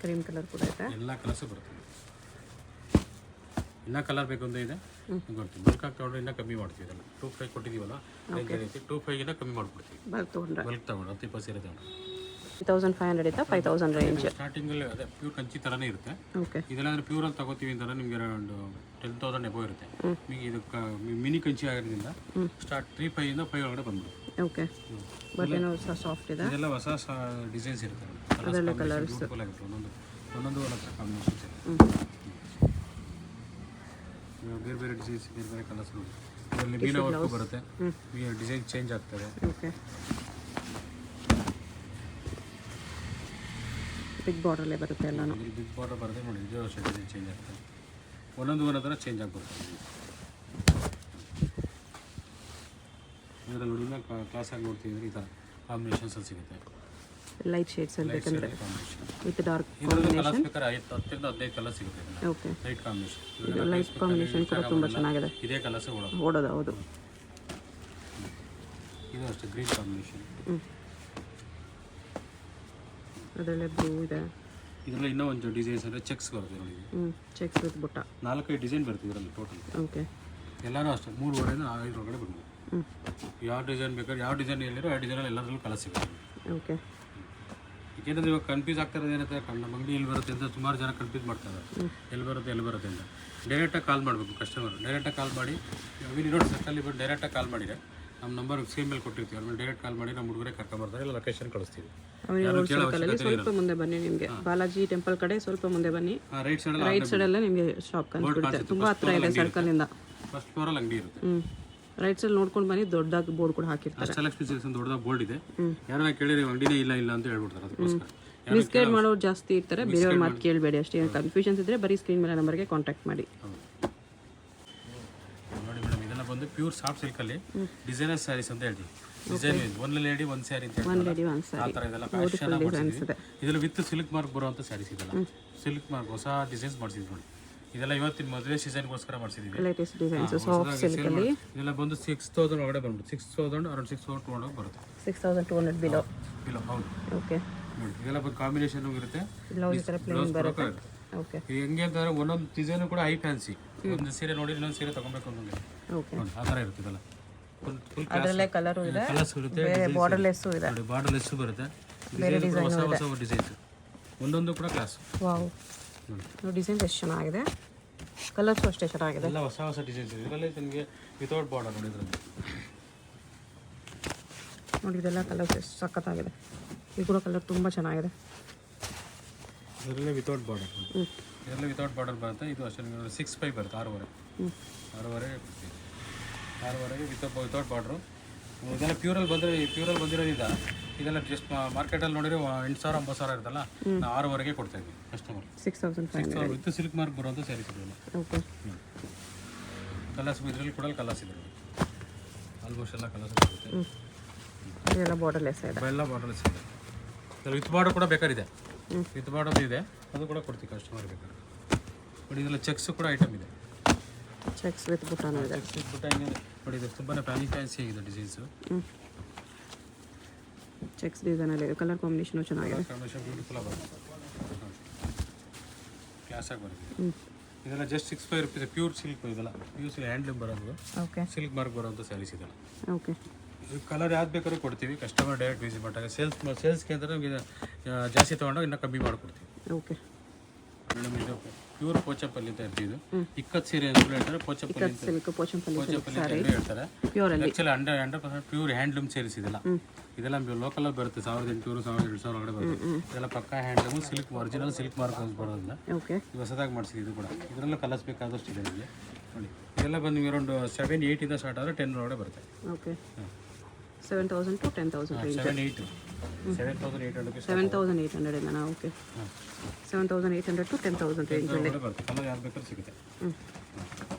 ಕ್ರೀಮ್ ಕಲರ್ ಕೂಡ ಇದೆ. ಎಲ್ಲ ಕಲರ್ಸು ಬರುತ್ತೆ. ಇನ್ನೂ ಕಲರ್ ಬೇಕು ಅಂತ ಇದೆ ಕೊಡ್ತೀವಿ. ಬಲ್ಕಾಗಿ ತೊಗೊಂಡ್ರೆ ಇನ್ನೂ ಕಮ್ಮಿ ಮಾಡ್ತೀವಿ. ಇದೆಲ್ಲ 2500 ಕೊಟ್ಟಿದ್ದೀವಲ್ಲ, 2500 ಕಮ್ಮಿ ಮಾಡ್ಬಿಡ್ತೀವಿ. ಬಲ್ಕ್ ತೊಗೊಂಡ್ರೆ ಬಲ್ಕ್ ತೊಗೊಂಡು 10-20 ಸೀರೆ ತೊಗೊಂಡು 3500 ಇಂದ 5000 ರೇಂಜ್. ಸ್ಟಾರ್ಟಿಂಗಲ್ಲಿ ಅದೇ ಪ್ಯೂರ್ ಕಂಚಿ ಥರನೇ ಇರುತ್ತೆ. ಓಕೆ. ಇದೆಲ್ಲ ಅಂದರೆ ಪ್ಯೂರಲ್ಲಿ ತಗೋತೀವಿ ಅಂತಂದರೆ ನಿಮಗೆ ಅರೌಂಡ್ 10,000 ಎಬೋ ಇರುತ್ತೆ. ನಿಮಗೆ ಇದು ಮಿನಿ ಕಂಚಿ ಆಗಿರೋದ್ರಿಂದ ಸ್ಟಾರ್ಟ್ 3-5 ಇಂದ 5 ಒಳಗಡೆ ಬಂದ್ಬಿಡುತ್ತೆ. ಓಕೆ. ಬಟ್ಟೆನೂ ಸಹ ಸಾಫ್ಟ್ ಇದೆ. ಇದೆಲ್ಲ ಹೊಸ ಡಿಸೈನ್ಸ್ ಇರುತ್ತೆ. ಅದೆಲ್ಲ ಕಲರ್ಸ್ ಒಂದೊಂದು ಕಾಂಬಿನೇಷನ್ಸ್ ಇರುತ್ತೆ. ಬೇರೆ ಬೇರೆ ಡಿಸೈನ್ಸ್, ಬೇರೆ ಬೇರೆ ಕಲರ್ಸ್. ಇದರಲ್ಲಿ ಮೀನಾ ವರ್ಕು ಬರುತ್ತೆ. ಡಿಸೈನ್ ಚೇಂಜ್ ಆಗ್ತದೆ. ಓಕೆ. ಬಿಗ್ ಬಾರ್ಡರಲ್ಲೇ ಬರುತ್ತೆ ಎಲ್ಲನೂ. ಬಿಗ್ ಬಾರ್ಡರ್ ಬರುತ್ತೆ ನೋಡಿ. ಇದು ಅಷ್ಟೇ ಡಿಸೈನ್ ಚೇಂಜ್ ಆಗ್ತದೆ. ಒಂದೊಂದು ಥರ ಚೇಂಜ್ ಆಗಿಬಿಡುತ್ತೆ. ಇದರಲ್ಲಿ ನೋಡಿ ಕ್ಲಾಸ್ ಆಗಿ ನೋಡ್ತೀವಿ ಅಂದರೆ ಈ ಥರ ಕಾಂಬಿನೇಷನ್ಸ್ ಅಲ್ಲಿ ಸಿಗುತ್ತೆ. ಲೈಟ್ ಶೇಡ್ಸ್ ಅಲ್ಲಿ ಬೇಕಂದ್ರೆ ವಿತ್ ಡಾರ್ಕ್ ಇದರಲ್ಲಿ ಕಲರ್ಸ್ ಬೇಕಾದ್ರೆ 10 ರಿಂದ 15 ಕಲರ್ ಸಿಗುತ್ತೆ. ಓಕೆ. Light combination. ಇದು ಲೈಟ್ ಕಾಂಬಿನೇಷನ್ ಕೂಡ ತುಂಬ ಚೆನ್ನಾಗಿದೆ. ಇದೇ ಕಲರ್ಸ್ ಓಡೋದು. ಹೌದು. ಇದು ಅಷ್ಟೇ ಗ್ರೀನ್ ಕಾಂಬಿನೇಷನ್. ಅದರಲ್ಲೇ ಬ್ಲೂ ಇದೆ. ಇದರಲ್ಲಿ ಇನ್ನೂ ಒಂದು ಡಿಸೈನ್ಸ್ ಅಂದರೆ ಚೆಕ್ಸ್ ಬರುತ್ತೆ ನೋಡಿ. ಚೆಕ್ಸ್ ವಿತ್ ಬುಟ್ಟ. 4-5 ಡಿಸೈನ್ ಬರುತ್ತೆ ಇದರಲ್ಲಿ ಟೋಟಲ್. ಓಕೆ. ಎಲ್ಲನೂ ಅಷ್ಟೇ 3-5 ಒಳಗಡೆ ಬಂದ್ಬಿಟ್ಟು ಯಾವ ಡಿಸೈನ್ ಬೇಕಾದ್ರೆ ಯಾವ ಡಿಸೈನ್ ಹೇಳಿರೋ ಆ ಡಿಸೈನಲ್ಲಿ ಎಲ್ಲದರಲ್ಲೂ ಕಲರ್ ಸಿಗುತ್ತೆ. ಓಕೆ. ಏಕೆಂದರೆ ಇವಾಗ ಕನ್ಫ್ಯೂಸ್ ಆಗ್ತಾಯಿರೋದು ಏನಂತ, ನಮ್ಮ ಅಂಗಡಿ ಎಲ್ಲಿ ಬರುತ್ತೆ ಅಂತ ಸುಮಾರು ಜನ ಕನ್ಫ್ಯೂಸ್ ಮಾಡ್ತಾರೆ. ಎಲ್ಲಿ ಬರುತ್ತೆ ಅಂತ. ಡೈರೆಕ್ಟಾಗಿ ಕಾಲ್ ಮಾಡಬೇಕು ಕಸ್ಟಮರ್. ಡೈರೆಕ್ಟಾಗಿ ಕಾಲ್ ಮಾಡಿ ವಿನಿ ರೋಡ್ ಸರ್ಕಲ್ಲಿ ಬಿಟ್ಟು ಡೈರೆಕ್ಟಾಗಿ ಕಾಲ್ ಮಾಡಿದರೆ ನಮ್ಮ ನಂಬರ್ ಸ್ಕ್ರೀನ್ ಮೇಲೆ ಕೊಟ್ಟಿರ್ತೀವಿ. ಆಮೇಲೆ ಡೈರೆಕ್ಟ್ ಕಾಲ್ ಮಾಡಿ ನಮ್ಮ ಹುಡುಗರೇ ಕರ್ಕೊಂಬರ್ತಾರೆ, ಇಲ್ಲ ಲೊಕೇಶನ್ ಕಳಿಸ್ತೀವಿ. ಸ್ವಲ್ಪ ಮುಂದೆ ಬನ್ನಿ, ನಿಮಗೆ ಬಾಲಾಜಿ ಟೆಂಪಲ್ ಕಡೆ ಸ್ವಲ್ಪ ಮುಂದೆ ಬನ್ನಿ. ರೈಟ್ ಸೈಡಲ್ಲೇ ನಿಮಗೆ ಶಾಪ್ ಕಾಣಿಸ್ಬಿಡುತ್ತೆ. ತುಂಬ ಹತ್ರ ಇದೆ ಸರ್ಕಲಿಂದ. ಫಸ್ಟ್ ಫ್ಲೋರಲ್ಲಿ ಅಂಗಡಿ ಇರುತ್ತೆ. ರೈಟ್ ಸೈಡ್ ನೋಡ್ಕೊಂಡು ಬನ್ನಿ. ದೊಡ್ಡದಾಗಿ ಬೋರ್ಡ್ ಕೂಡ ಹಾಕಿರ್ತಾರೆ. ಅಷ್ಟಲಕ್ಷ್ಮಿ ಸಿಲ್ಕ್ಸ್ ಅಂತ ದೊಡ್ಡದಾಗಿ ಬೋರ್ಡ್ ಇದೆ. ಯಾರನ್ನ ಕೇಳಿದ್ರೆ ಅಂಗಡಿನೇ ಇಲ್ಲ ಅಂತ ಹೇಳ್ಬಿಡ್ತಾರೆ. ಅದಕ್ಕೋಸ್ಕರ ಮಿಸ್ಗೈಡ್ ಮಾಡೋರು ಜಾಸ್ತಿ ಇರ್ತಾರೆ. ಬೇರೆಯವ್ರ ಮಾತು ಕೇಳಬೇಡಿ ಅಷ್ಟೇ. ಏನು ಕನ್ಫ್ಯೂಷನ್ಸ್ ಇದ್ದರೆ ಬರೀ ಸ್ಕ್ರೀನ್ ಮೇಲೆ ನಂಬರ್ಗೆ ಕಾಂಟ್ಯಾಕ್ಟ್ ಮಾಡಿ. ನೋಡಿ ಮೇಡಮ್, ಇದೆಲ್ಲ ಬಂದು ಪ್ಯೂರ್ ಸಾಫ್ಟ್ ಸಿಲ್ಕಲ್ಲಿ ಡಿಸೈನರ್ ಸ್ಯಾರೀಸ್ ಅಂತ ಹೇಳ್ತೀವಿ. Design one lady one sari ಅಂತ ಹೇಳ್ತಾರೆ. ಆ ಥರ ಇದೆಲ್ಲ ಫ್ಯಾಷನ್ ಮಾಡಿಸಿದ್ವಿ. ಇದೆಲ್ಲ ವಿತ್ ಸಿಲ್ಕ್ ಮಾರ್ಕ್ ಬರುವಂಥ ಸ್ಯಾರೀಸ್. ಇದೆಲ್ಲ ಸಿಲ್ಕ್ ಮಾರ್ಕ್ ಹೊಸ ಡಿಸೈನ್ಸ್ ಮಾಡಿಸಿದ್ವಿ ನೋಡಿ. ಇದೆಲ್ಲ ಇವತ್ತಿನ ಮದುವೆ ಸೀಸನ್ಗೋಸ್ಕರ ಮಾಡಿಸಿದ್ದೀವಿ. ಲೇಟೆಸ್ಟ್ ಡಿಸೈನ್ಸ್ ಸಾಫ್ಟ್ ಸಿಲ್ಕ್ ಅಲ್ಲಿ. ಇದೆಲ್ಲ ಬಂದು 6000 ಒಳಗಡೆ ಬಂದ್ಬಿಟ್ಟು 6000 ಅರೌಂಡ್ 6200 ಬರುತ್ತೆ. 6200 ಬಿಲೋ. ಹೌದು. ಓಕೆ. ನೋಡಿ ಇದೆಲ್ಲ ಬಂದು ಕಾಂಬಿನೇಷನ್ ಇರುತ್ತೆ. ಬ್ಲೌಸ್ ಈ ಥರ ಪ್ಲೇನ್ ಬರುತ್ತೆ. ಓಕೆ ಇದು ಹೆಂಗೆ ಅಂತಂದರೆ ಒಂದೊಂದು ಡಿಸೈನು ಕೂಡ ಹೈ ಫ್ಯಾನ್ಸಿ. ಒಂದು ಸೀರೆ ನೋಡಿ ಇನ್ನೊಂದು ಸೀರೆ ತೊಗೊಬೇಕು ಅನ್ನೋಂಗೆ ಓಕೆ ನೋಡಿ ಆ ಥರ ಇರ್ತದಲ್ಲ. ಫುಲ್ ಅದರಲ್ಲೇ ಕಲರು ಇದೆ, ಕಲರ್ಸ್ ಇರುತ್ತೆ, ಬೇರೆ ಬಾರ್ಡರ್ಲೆಸ್ಸು ಇದೆ, ನೋಡಿ ಬಾರ್ಡರ್ಲೆಸ್ಸು ಬರುತ್ತೆ, ಹೊಸ ಹೊಸ ಡಿಸೈನ್ಸ್ ಒಂದೊಂದು ಕೂಡ ಕ್ಲಾಸ್. ವಾವ್ ನೋಡಿ ಡಿಸೈನ್ಸ್ ಎಷ್ಟು ಚೆನ್ನಾಗಿದೆ, ಕಲರ್ಸು ಅಷ್ಟೇ ಚೆನ್ನಾಗಿದೆ, ಎಲ್ಲ ಹೊಸ ಹೊಸ ಡಿಸೈನ್ಸ್ ಇದೆ. ಇದರಲ್ಲಿ ನಿಮಗೆ ವಿತೌಟ್ ಬಾರ್ಡರ್ ನೋಡಿ ಇದರಲ್ಲಿ ನೋಡಿ ಇದೆಲ್ಲ ಕಲರ್ಸ್ ಎಷ್ಟು ಸಖತ್ತಾಗಿದೆ. ಇದು ಕೂಡ ಕಲರ್ ತುಂಬ ಚೆನ್ನಾಗಿದೆ. ಇದರಲ್ಲೇ ವಿತೌಟ್ ಬಾರ್ಡರ್, ಇದರಲ್ಲೇ ವಿತೌಟ್ ಬಾರ್ಡರ್ ಬರುತ್ತೆ. ಇದು ಅಷ್ಟೇ 6.5 ಬರುತ್ತೆ, 6.5 ವಿತೌಟ್ ಬಾರ್ಡ್ರು. ಇದೆಲ್ಲ ಪ್ಯೂರಲ್ಲಿ ಬಂದಿರೋದಿಲ್ಲ. ಇದೆಲ್ಲ ಜಸ್ಟ್ ಮಾರ್ಕೆಟಲ್ಲಿ ನೋಡಿದ್ರೆ 8,000 9,000 ಇರುತ್ತಲ್ಲ, ನಾವು 6,500 ಕೊಡ್ತಾ ಇದ್ವಿ ಕಸ್ಟಮರ್. 6,500 ವಿತ್ ಸಿಲ್ಕ್ ಮಾರ್ಕ್ ಬರುವಂಥ ಸ್ಯಾರೀಸ್ ಇದೆ. ಓಕೆ ಕಲರ್ಸ್ ಇದರಲ್ಲಿ ಕೂಡ ಕಲರ್ಸ್ ಇದೆ, ಆಲ್ಮೋಸ್ಟ್ ಎಲ್ಲ ಕಲರ್ಸ್ ಬರುತ್ತೆ. ಇದೆಲ್ಲ ಬಾರ್ಡರ್ಲೆಸ್ ಇದೆ, ಎಲ್ಲ ಬಾರ್ಡರ್ಲೆಸ್ ಇದೆ. ವಿತ್ ಬಾರ್ಡರ್ ಕೂಡ ಬೇಕಾರಿದೆ, ವಿತ್ ಬಾರ್ಡರ್ ಇದೆ, ಅದು ಕೂಡ ಕೊಡ್ತೀವಿ ಕಸ್ಟಮರ್ ಬೇಕಾದ್ರೆ. ಬಟ್ ಇದೆಲ್ಲ ಚೆಕ್ಸ್ ಕೂಡ ಐಟಮ್ ಇದೆ, ಚೆಕ್ಸ್ ವಿತ್ ಬುಟ್ಟಾನು ಇದೆ. ಚೆಕ್ಸ್ ವಿತ್ ಬುಟ್ಟ ಹಿಂಗೆ ನೋಡಿ, ಇದು ತುಂಬಾ ಫ್ಯಾನ್ಸಿ ಆಗಿದೆ ಡಿಸೈನ್ಸು. ಚೆಕ್ಸ್ ಡಿಸೈನಲ್ಲಿ ಕಲರ್ ಕಾಂಬಿನೇಷನು ಚೆನ್ನಾಗಿದೆ, ಕಾಂಬಿನೇಷನ್ ಬ್ಯೂಟಿಫುಲ್ ಆಗಿ ಬರುತ್ತೆ, ಕ್ಲಾಸಾಗಿ ಬರುತ್ತೆ. ಇದೆಲ್ಲ ಜಸ್ಟ್ 65 ರೂಪೀಸ್ ಪ್ಯೂರ್ ಸಿಲ್ಕ್. ಇದೆಲ್ಲ ಪ್ಯೂರ್ ಸಿಲ್ಕ್ ಹ್ಯಾಂಡ್ಲೂಮ್ ಬರೋದು, ಓಕೆ ಸಿಲ್ಕ್ ಮಾರ್ಕ್ ಬರೋಂಥ ಸ್ಯಾರೀಸ್ ಇದೆಲ್ಲ. ಓಕೆ ಇದು ಕಲರ್ ಯಾವ್ದು ಬೇಕಾದ್ರೂ ಕೊಡ್ತೀವಿ, ಕಸ್ಟಮರ್ ಡೈರೆಕ್ಟ್ ವಿಸಿಟ್ ಮಾಡಿದಾಗ ಸೇಲ್ಸ್ಗೆ ಅಂದರೆ ನಮಗೆ ಜಾಸ್ತಿ ತೊಗೊಂಡಾಗ ಇನ್ನೂ ಕಮ್ಮಿ ಮಾಡಿಕೊಡ್ತೀವಿ. ಓಕೆ ಮೇಡಮ್ ಇದು ಪ್ಯೂರ್ ಪೋಚಂಪಲ್ಲಿ ಅಂತ ಇರ್ತೀವಿ. ಇದು ಇಕ್ಕತ್ ಸೀರೆ ಅಂತ ಹೇಳ್ತಾರೆ, ಪೋಚಂಪಲ್ಲಿ ಸಿಲ್ಕ್ ಪೋಚಂಪಲ್ಲಿ ಅಂತ ಹೇಳ್ತಾರೆ. ಪ್ಯೂರಲ್ಲಿ ಆ್ಯಕ್ಚುಲಿ 100% ಪ್ಯೂರ್ ಹ್ಯಾಂಡ್ಲೂಮ್ ಸೇರೀಸ್ ಇದೆಲ್ಲ. ಇದೆಲ್ಲ ಲೋಕಲಲ್ಲಿ ಬರುತ್ತೆ, 1,800 1,200 ಒಳಗಡೆ ಬರುತ್ತೆ. ಇದೆಲ್ಲ ಪಕ್ಕ handloom, silk original silk mark ಬರೋದಿಲ್ಲ. ಓಕೆ ಇದು ಹೊಸದಾಗಿ ಮಾಡಿಸಿದ್ದು ಇದು ಕೂಡ. ಇದರಲ್ಲೂ ಕಲರ್ಸ್ ಬೇಕಾದಷ್ಟು ಇದೆ ನಿಮಗೆ ನೋಡಿ. ಇದೆಲ್ಲ ಬಂದು ನಿಮಗೆ ಅರೌಂಡ್ 7-8 ಸ್ಟಾರ್ಟ್ ಆದರೆ 10 ಒಳಗಡೆ ಬರುತ್ತೆ. Okay 7,000 to 10,000 range. 7,800 7,800 ಇಂದನಾ? ಓಕೆ 7,800 to 10,000 ರೇಂಜಲ್ಲಿ ಬರುತ್ತೆ. ಕಲರ್ ಯಾರು ಬೇಕಾದ್ರೂ ಸಿಗುತ್ತೆ.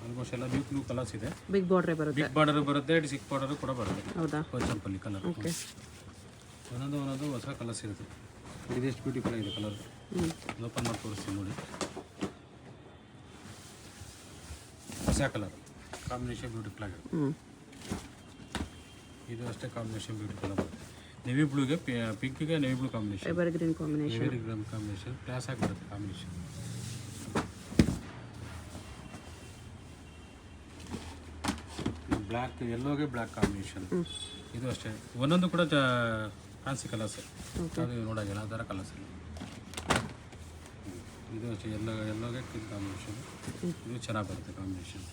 ಆಲ್ಮೋಸ್ಟ್ ಎಲ್ಲ ನ್ಯೂ ಕಲರ್ಸ್ ಇದೆ. ಬಿಗ್ ಬಾರ್ಡ್ರೇ ಬರುತ್ತೆ, ಬಿಗ್ ಬಾರ್ಡರ್ ಬರುತ್ತೆ, ಸಿಕ್ ಬಾರ್ಡರ್ ಕೂಡ ಬರುತ್ತೆ. ಹೌದಾ? ಪೋಚಂಪಲ್ಲಿ ಕಲರ್ ಓಕೆ ಒಂದೊಂದು ಹೊಸ ಕಲರ್ಸ್ ಇರುತ್ತೆ. ಇದೆಷ್ಟು ಬ್ಯೂಟಿಫುಲ್ ಆಗಿದೆ ಕಲರ್. ಓಪನ್ ಮಾಡಿ ತೋರಿಸ್ತೀನಿ ನೋಡಿ. ಹೊಸ ಕಲರ್ ಕಾಂಬಿನೇಷನ್ ಬ್ಯೂಟಿಫುಲ್ ಆಗಿದೆ. ಇದು ಅಷ್ಟೇ ಕಾಂಬಿನೇಷನ್ ಬ್ಯೂಟಿಫುಲ್ ಆಗುತ್ತೆ. ನೆವಿ ಬ್ಲೂಗೆ ಪಿಂಕ್ಗೆ navy blue combination, evergreen combination class ಆಗಿ ಬರುತ್ತೆ ಕಾಂಬಿನೇಷನ್. ಬ್ಲ್ಯಾಕ್ ಯೆಲ್ಲೋಗೆ ಬ್ಲ್ಯಾಕ್ ಕಾಂಬಿನೇಷನ್. ಇದು ಅಷ್ಟೇ ಒಂದೊಂದು ಕೂಡ ಫ್ಯಾನ್ಸಿ ಕಲರ್ಸ್, ಅದು ನೋಡೋಂಗಿಲ್ಲ ಆ ಥರ ಕಲರ್ಸ್ ಇಲ್ಲ. ಇದು ಅಷ್ಟೇ ಯೆಲ್ಲೋಗೆ ಪಿಂಕ್ ಕಾಂಬಿನೇಷನ್. ಇದು ಚೆನ್ನಾಗಿ ಬರುತ್ತೆ ಕಾಂಬಿನೇಷನ್.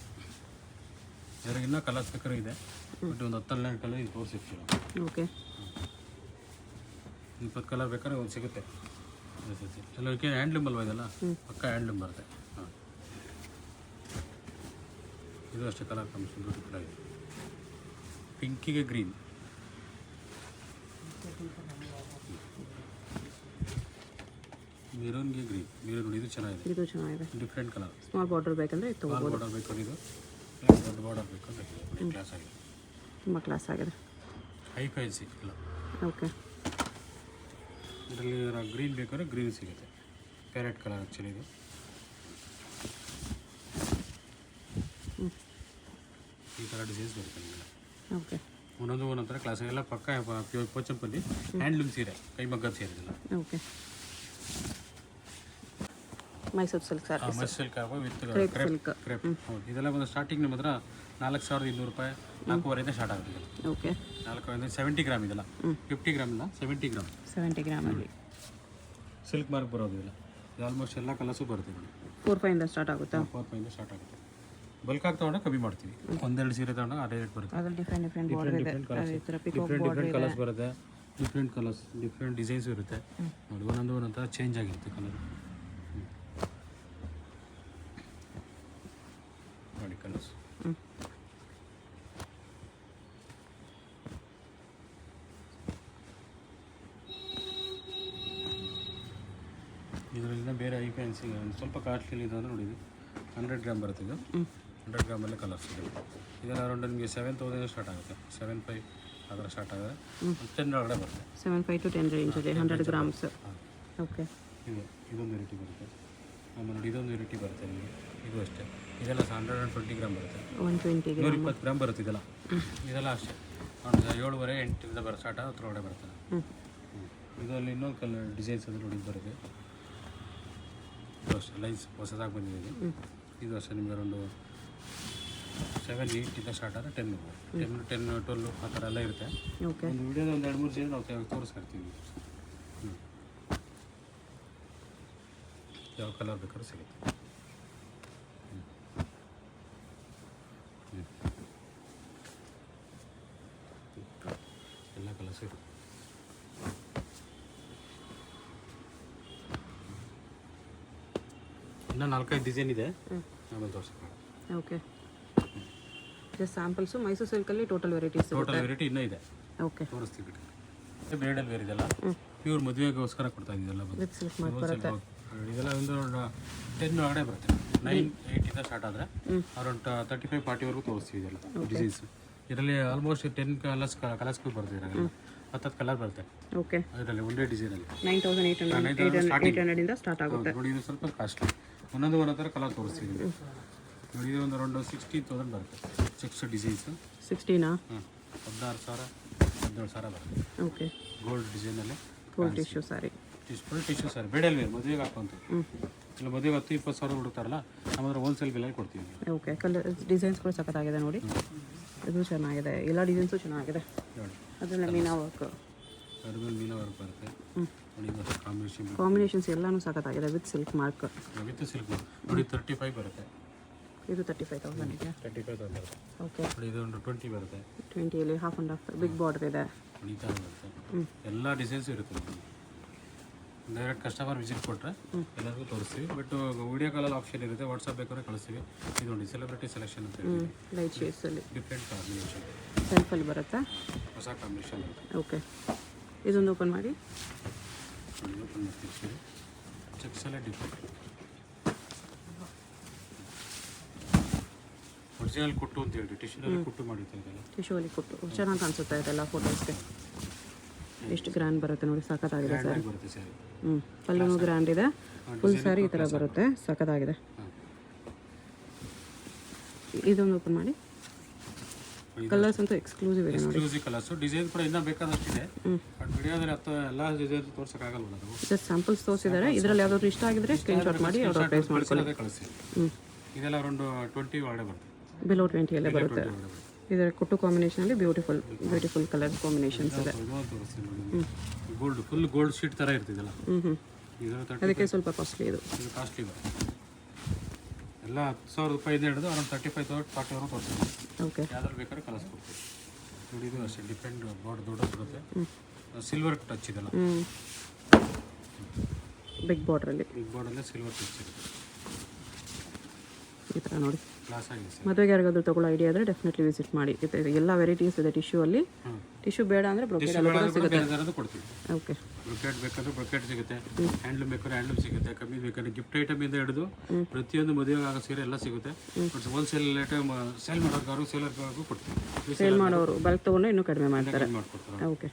ಇದ್ರಾಗ ಇನ್ನೂ ಕಲರ್ಸ್ ಬೇಕಾದ್ರೂ ಇದೆ, ಬಟ್ ಒಂದು 10-12 ಕಲರ್ ಇದು ತೋರಿಸಿರ್ತೀವಿ. ಓಕೆ 20 ಕಲರ್ ಬೇಕಾದ್ರೆ ಒಂದು ಸಿಗುತ್ತೆ. ಎಲ್ಲರಿಗೆ ಹ್ಯಾಂಡ್ಲೂಮ್ ಅಲ್ವಾ ಇದೆಲ್ಲ, ಪಕ್ಕ ಹ್ಯಾಂಡ್ಲೂಮ್ ಬರುತ್ತೆ. ಹಾಂ ಇದು ಅಷ್ಟೇ ಕಲರ್ ಕಾಂಬಿನೇಷನ್ ಬ್ಯೂಟಿಫುಲ್ ಆಗಿದೆ. ಪಿಂಕಿಗೆ ಗ್ರೀನ್, ಮೆರೂನ್ಗೆ ಗ್ರೀನ್. ಮೆರೂನ್ ಇದು ಚೆನ್ನಾಗಿದೆ, ಇದು ಚೆನ್ನಾಗಿದೆ. Different colour. ಸ್ಮಾಲ್ ಬಾರ್ಡರ್ ಬೇಕಂದ್ರೆ ಇದು ಸ್ಮಾಲ್ ಬಾರ್ಡರ್ ಬೇಕು, ಇದು ದೊಡ್ಡ ಬಾರ್ಡರ್ ಬೇಕು ಅಂದರೆ ಕ್ಲಾಸ್ ಆಗಿದೆ, ತುಂಬ ಕ್ಲಾಸ್ ಆಗಿದೆ. ಹೈ ಫ್ಯಾನ್ಸಿ ಇಲ್ಲ. ಓಕೆ ಇದರಲ್ಲಿ ಗ್ರೀನ್ ಬೇಕಾದ್ರೆ ಗ್ರೀನ್ ಸಿಗುತ್ತೆ, ಪ್ಯಾರೆಟ್ ಕಲರ್ ಆ್ಯಕ್ಚುಲಿ ಇದು. ಈ ಥರ ಡಿಸೈನ್ಸ್ ಬರುತ್ತೆ ನಿಮಗೆ. ಓಕೆ ಒಂದೊಂದು ಥರ ಕ್ಲಾಸ್ ಎಲ್ಲ ಪಕ್ಕ ಪೋಚಂಪಲ್ಲಿ ಹ್ಯಾಂಡ್ಲೂಮ್ ಸೀರೆ, ಕೈಮಗ್ಗದ ಸೀರೆ ಇದೆಲ್ಲ. Okay Mysuru silk sarees, Mysuru silk with silk. Crepe. ಹೌದು, ಇದೆಲ್ಲ ಬಂದು ಸ್ಟಾರ್ಟಿಂಗ್ ನಿಮ್ಮ ಹತ್ರ 4,200 ರೂಪಾಯಿ, 4,500 ಸ್ಟಾರ್ಟ್ ಆಗುತ್ತೆ. ಓಕೆ 4,500 70 ಗ್ರಾಮ್ ಇದೆಲ್ಲ, 50 ಗ್ರಾಮ್ ಇಲ್ಲ 70 ಗ್ರಾಮ್. 70 ಗ್ರಾಮಲ್ಲಿ ಸಿಲ್ಕ್ ಮಾರ್ಕ್ ಬರೋದಿಲ್ಲ. ಇದು ಆಲ್ಮೋಸ್ಟ್ ಎಲ್ಲ ಕಲರ್ಸು ಬರುತ್ತೆ ನೋಡಿ. 4,500 ಸ್ಟಾರ್ಟ್ ಆಗುತ್ತಾ? 4,500 ಸ್ಟಾರ್ಟ್ ಆಗುತ್ತೆ. ಬಲ್ಕ್ ಆಗಿ ತೊಗೊಂಡ್ರೆ ಕಮ್ಮಿ ಮಾಡ್ತೀವಿ. 1-2 ಸೀರೆ ತೊಗೊಂಡಾಗ ಅದೇ ರೇಟ್ ಬರುತ್ತೆ. ಅದ್ರಲ್ಲಿ ಡಿಫ್ರೆಂಟ್ ಬಾರ್ಡರ್ ಇದೆ, ಈ ಥರ ಪಿಕಾಕ್ ಬಾರ್ಡರ್ ಇದೆ, ಕಲರ್ಸ್ ಬರುತ್ತೆ, ಡಿಫ್ರೆಂಟ್ ಕಲರ್ಸ್, ಡಿಫ್ರೆಂಟ್ ಡಿಸೈನ್ಸು ಇರುತ್ತೆ ನೋಡಿ. ಒಂದೊಂದು ಚೇಂಜ್ ಆಗಿರುತ್ತೆ ಕಲರ್ ನೋಡಿ. ಕಲರ್ಸ್ ಇದರಿಂದ ಬೇರೆ ಐ ಫ್ಯಾನ್ಸಿ ಸ್ವಲ್ಪ ಕಾಸ್ಟ್ಲಿ ಇದೆ ಅಂದರೆ ನೋಡಿ. ಇದು 100 ಗ್ರಾಮ್ ಬರುತ್ತೆ. ಇದು 100 ಗ್ರಾಮಲ್ಲೇ ಕಲರ್ಸ್ ಇದೆ. ಇದೆಲ್ಲ ಅರೌಂಡ್ ನಿಮಗೆ 7,000 ಸ್ಟಾರ್ಟ್ ಆಗುತ್ತೆ, 7,500 ಆ ಥರ ಸ್ಟಾರ್ಟ್ ಆಗುತ್ತೆ. 10 ಒಳಗಡೆ ಬರುತ್ತೆ. 7,500 to 10 ರೇಂಜ್ ಇದೆ, 100 ಗ್ರಾಮ್ಸ್. ಓಕೆ ಇದೊಂದು ವೆರೈಟಿ ಬರುತ್ತೆ. ಆಮೇಲೆ ನೋಡಿ ಇದೊಂದು ವೆರೈಟಿ ಬರುತ್ತೆ ನಿಮಗೆ. ಇದು ಅಷ್ಟೇ, ಇದೆಲ್ಲ 120 ಗ್ರಾಮ್ ಬರುತ್ತೆ, 120 ಗ್ರಾಮ್, 120 ಗ್ರಾಮ್ ಬರುತ್ತೆ. ಇದೆಲ್ಲ ಅಷ್ಟೇ 7-8 ಬರೋ ಸ್ಟಾರ್ಟ್ ಆಗುತ್ತೆ, ಒಳಗಡೆ ಬರುತ್ತೆ. ಇದರಲ್ಲಿ ಇನ್ನೊಂದು ಕಲರ್ ಡಿಸೈನ್ಸ್ ಅದು ನೋಡಿ ಬರುತ್ತೆ. ಇದು ಅಷ್ಟೇ ಲೈನ್ಸ್ ಹೊಸದಾಗಿ ಬಂದಿದೆ ಇದು. ಇದು ಅಷ್ಟೇ ನಿಮಗೆ ಒಂದು 7-8 ಸ್ಟಾರ್ಟ್ ಆದರೆ 10-12 ಆ ಥರ ಎಲ್ಲ ಇರುತ್ತೆ. ಓಕೆ. ಒಂದು ವಿಡಿಯೋದ ಒಂದು 2-3 ಸೀರೆ ನಾವು ತೋರಿಸ್ಕೊಡ್ತೀವಿ. ಯಾವ ಕಲರ್ ಬೇಕಾದ್ರೂ ಸಿಗುತ್ತೆ. ಎಲ್ಲ ಕಲರ್ಸ್ ಇರುತ್ತೆ. ಇನ್ನೂ 4-5 ಡಿಸೈನ್ ಇದೆ, ಆಮೇಲೆ ತೋರಿಸ್ಕೊಳ್ಳೋಣ. ಓಕೆ. Just samples. ಮೈಸೂರು ಸಿಲ್ಕಲ್ಲಿ ಟೋಟಲ್ ವೆರೈಟೀಸ್ ಟೋಟಲ್ ವೆರೈಟಿ ಇನ್ನೂ ಇದೆ, ಓಕೆ. ತೋರಿಸ್ತೀವಿ ಬಿಟ್ಟು. ಬ್ರೈಡಲ್ ವೇರ್ ಇದೆಲ್ಲ ಪ್ಯೂರ್ ಮದುವೆಗೋಸ್ಕರ ಕೊಡ್ತಾ ಇದ್ದೀವಿ. ವಿತ್ ಸಿಲ್ಕ್ ಮಾರ್ಕ್ ಬರುತ್ತೆ. ಇದೆಲ್ಲ ಒಂದು 10 ಒಳಗಡೆ ಬರುತ್ತೆ. 9-8 ಸ್ಟಾರ್ಟ್ ಆದರೆ ಅರೌಂಡ್ 35-40ವರೆಗೂ ತೋರಿಸ್ತೀವಿ. ಇದೆಲ್ಲ ಡಿಸೈನ್ಸ್ ಇದರಲ್ಲಿ ಆಲ್ಮೋಸ್ಟ್ 10 ಕಲರ್ಸ್ಗಳು ಬರುತ್ತೆ. ಇದರಲ್ಲಿ 10 ಕಲರ್ ಬರುತ್ತೆ. ಓಕೆ. ಅದರಲ್ಲಿ ಒಂದೇ ಡಿಸೈನಲ್ಲಿ 9,800 ಇಂದ ಸ್ಟಾರ್ಟ್ ಆಗುತ್ತೆ. ನೋಡಿ, ಇದು ಸ್ವಲ್ಪ ಕಾಸ್ಟ್ಲಿ. ಒಂದೊಂದು ಥರ ಕಲರ್ ತೋರಿಸ್ತೀವಿ. ನೋಡಿ, ಇದು ಒಂದು ಅರೌಂಡ್ 60,000 ಬರುತ್ತೆ. 6 ಡಿಸೈನ್ಸು. 16 16,000-17,000 ಬರುತ್ತೆ. ಓಕೆ. ಗೋಲ್ಡ್ ಡಿಸೈನಲ್ಲಿ ಫುಲ್ ಟಿಶ್ಯೂ ಸಾರಿ. ಫುಲ್ ಟಿಶ್ಯೂ ಸಾರಿ ಬ್ರೈಡಲ್ ವೇರ್ ಮದುವೆಗೆ ಹಾಕುವಂಥ. ಇಲ್ಲ ಮದುವೆಗೆ 10-20 ಹುಡುಕ್ತಾರಲ್ಲ, ನಮ್ಮದ್ರ ಹೋಲ್ಸೇಲ್ ಬೆಲೆ ಕೊಡ್ತೀವಿ. ಓಕೆ. ಕಲರ್ ಡಿಸೈನ್ಸ್ಗಳು ಸಖತ್ತಾಗಿದೆ ನೋಡಿ. ಇದು ಚೆನ್ನಾಗಿದೆ, ಎಲ್ಲ ಡಿಸೈನ್ಸು ಚೆನ್ನಾಗಿದೆ. ನೋಡಿ, ಅದರಲ್ಲಿ ಮೀನಾ ವರ್ಕ್, ಅದ್ರ ಮೇಲೆ ಮೀನಾ ವರ್ಕ್ ಬರುತ್ತೆ. ನೋಡಿ, ಕಾಂಬಿನೇಷನ್ಸ್ ಎಲ್ಲನೂ ಸಖತ್ತಾಗಿದೆ. With silk mark. With silk ನೋಡಿ 35 ಬರುತ್ತೆ. ಇದು 35,000 ಇದೆ. 35,000 ಬರುತ್ತೆ. ಓಕೆ. ನೋಡಿ, ಇದು ಒಂದು 20 ಬರುತ್ತೆ. 20ಯಲ್ಲಿ half and half big border ಇದೆ. ಈ ಥರ ಬರುತ್ತೆ. ಎಲ್ಲ ಡಿಸೈನ್ಸು ಇರುತ್ತೆ. ಡೈರೆಕ್ಟ್ ಕಸ್ಟಮರ್ ವಿಸಿಟ್ ಕೊಟ್ಟರೆ ಎಲ್ಲರಿಗೂ ತೋರಿಸ್ತೀವಿ. ಬಟ್ ವಿಡಿಯೋ ಕಾಲಲ್ಲಿ ಆಪ್ಷನ್ ಇರುತ್ತೆ, ವಾಟ್ಸಪ್ ಬೇಕಾದ್ರೆ ಕಳಿಸ್ತೀವಿ. ಇದು ನೋಡಿ ಸೆಲೆಬ್ರಿಟಿ ಸೆಲೆಕ್ಷನ್ ಅಂತ ಹೇಳಿ ಲೈಟ್ ಶೇಡ್ಸಲ್ಲಿ ಡಿಫ್ರೆಂಟ್ ಕಾಂಬಿನೇಷನ್ ಸೆಲ್ಫಲ್ಲಿ ಬರುತ್ತೆ. ಹೊಸ ಕಾಂಬಿನೇಷನ್ ಬರುತ್ತೆ. ಓಕೆ. ಇದೊಂದು ಓಪನ್ ಮಾಡಿ. ಓಪನ್ ಮಾಡ್ತೀವಿ. ಚೆಕ್ಸ್ ಎಲ್ಲ ಡಿಫ್ರೆಂಟ್. ಒರಿಜಿನಲ್ ಕುಟ್ಟು ಅಂತ ಹೇಳಿ ಟಿಶ್ಯೂನಲ್ಲಿ ಕುಟ್ಟು ಮಾಡಿರ್ತಾರೆ. ಇದೆಲ್ಲ ಟಿಶ್ಯೂಲಿ ಕುಟ್ಟು ಚೆನ್ನಾಗಿ ಕಾಣಿಸುತ್ತೆ. ಇದೆಲ್ಲ ಫೋಟೋಸ್ಗೆ ಎಷ್ಟು ಗ್ರ್ಯಾಂಡ್ ಬರುತ್ತೆ ನೋಡಿ. ಸಖತ್ತಾಗಿದೆ ಸರ್. ಬರುತ್ತೆ ಸರಿ. ಪಲ್ಲೂ ಗ್ರ್ಯಾಂಡ್ ಇದೆ. ಫುಲ್ ಸ್ಯಾರಿ ಈ ಥರ ಬರುತ್ತೆ. ಸಖತ್ತಾಗಿದೆ. ಇದೊಂದು ಓಪನ್ ಮಾಡಿ. ಕಲರ್ಸ್ ಅಂತೂ ಎಕ್ಸ್ಕ್ಲೂಸಿವ್ ಇದೆ ನೋಡಿ. Exclusive colours. ಡಿಸೈನ್ ಕೂಡ ಇನ್ನೂ ಬೇಕಾದಷ್ಟಿದೆ. ಬಟ್ ವಿಡಿಯೋದಲ್ಲಿ ಎಲ್ಲ ಡಿಸೈನ್ ತೋರ್ಸೋಕ್ಕಾಗಲ್ಲ. ನಾವು ಜಸ್ಟ್ ಸ್ಯಾಂಪಲ್ಸ್ ತೋರಿಸಿದ್ದಾರೆ. ಇದರಲ್ಲಿ ಯಾವ್ದಾದ್ರು ಇಷ್ಟ ಆಗಿದ್ರೆ ಸ್ಕ್ರೀನ್ಶಾಟ್ ಮಾಡಿ ಅವ್ರ ಪ್ರೈಸ್ ಮಾಡ್ಕೊಳ್ಳಿ. ಕಳಿಸ್ತೀವಿ. ಇದೆಲ್ಲ ಅರೌಂಡ್ 20 ಒಳಗಡೆ ಬರುತ್ತೆ. ಬಿಲೋ 20ಯಲ್ಲೇ ಬರುತ್ತೆ. ಇದರ ಕುಟ್ಟು ಕಾಂಬಿನೇಷನಲ್ಲಿ ಬ್ಯೂಟಿಫುಲ್ ಕಲರ್ ಕಾಂಬಿನೇಷನ್ಸ್ ಇದೆ. ಗೋಲ್ಡ್ ಫುಲ್ ಗೋಲ್ಡ್ ಶೀಟ್ ಥರ ಇರ್ತಿದೆಲ್ಲ. ಅದಕ್ಕೆ ಸ್ವಲ್ಪ ಕಾಸ್ಟ್ಲಿ. ಇದು ಕಾಸ್ಟ್ಲಿ ಬರುತ್ತೆ. ಎಲ್ಲ 10,000 ರೂಪಾಯಿಂದ ಹಿಡಿದು ಅರೌಂಡ್ 35,000-40,000 ತೋರಿಸ್ತೀವಿ. ಓಕೆ. ಯಾವ್ದಾದ್ರು ಬೇಕಾದ್ರೆ ಕಳಿಸ್ಕೊಡ್ತೀವಿ. ನೋಡಿ, ಇದು ಅಷ್ಟೇ ಡಿಪೆಂಡ್ ದೊಡ್ಡ ಬರುತ್ತೆ. ಸಿಲ್ವರ್ ಟಚ್ ಇದೆಲ್ಲ. ಬಿಗ್ ಬಾರ್ಡ್ರಲ್ಲಿ ಸಿಲ್ವರ್ ಟಚ್ ಇರುತ್ತೆ. ಈ ಥರ ನೋಡಿ. ಕ್ಲಾಸ್ ಆಗಿದೆ ಸರ್. ಮದುವೆಗೆ ಯಾರಿಗಾದ್ರೂ ತಗೊಳ್ಳೋ ಐಡಿಯಾ ಆದರೆ ಡೆಫಿನೆಟ್ಲಿ ವಿಸಿಟ್ ಮಾಡಿ. ಎಲ್ಲ ವೆರೈಟೀಸ್ ಇದೆ ಟಿಶ್ಯೂ ಅಲ್ಲಿ. ಟಿಶ್ಯೂ ಬೇಡ ಅಂದರೆ ಬ್ರೊಕೆಟ್ ಕೊಡ್ತೀವಿ. ಓಕೆ. ಬ್ರೊಕೆಟ್ ಬೇಕಾದ್ರೆ ಬ್ರೊಕೆಟ್ ಸಿಗುತ್ತೆ. ಹ್ಯಾಂಡ್ಲೂಮ್ ಬೇಕಾದ್ರೆ ಹ್ಯಾಂಡ್ಲೂಮ್ ಸಿಗುತ್ತೆ. ಕಮ್ಮಿ ಬೇಕಾದ್ರೆ ಗಿಫ್ಟ್ ಐಟಮ್ ಇಂದ ಹಿಡಿದು ಪ್ರತಿಯೊಂದು ಮದುವೆಗೆ ಆಗೋ ಸೀರೆ ಎಲ್ಲ ಸಿಗುತ್ತೆ. ಹೋಲ್ಸೇಲ್ ಐಟಮ್ ಸೇಲ್ ಮಾಡೋರ್ಗಾರು ಸೇಲರ್ಗಾರು ಕೊಡ್ತೀವಿ. ಸೇಲ್ ಮಾಡೋರು ಬಲ್ಕ್ ತೊಗೊಂಡ್ರೆ ಇನ್ನೂ ಕಡಿಮೆ ಮಾಡ್ತಾರೆ. ಮಾಡ್ಕೊಡ್ತಾರೆ. ಓಕೆ.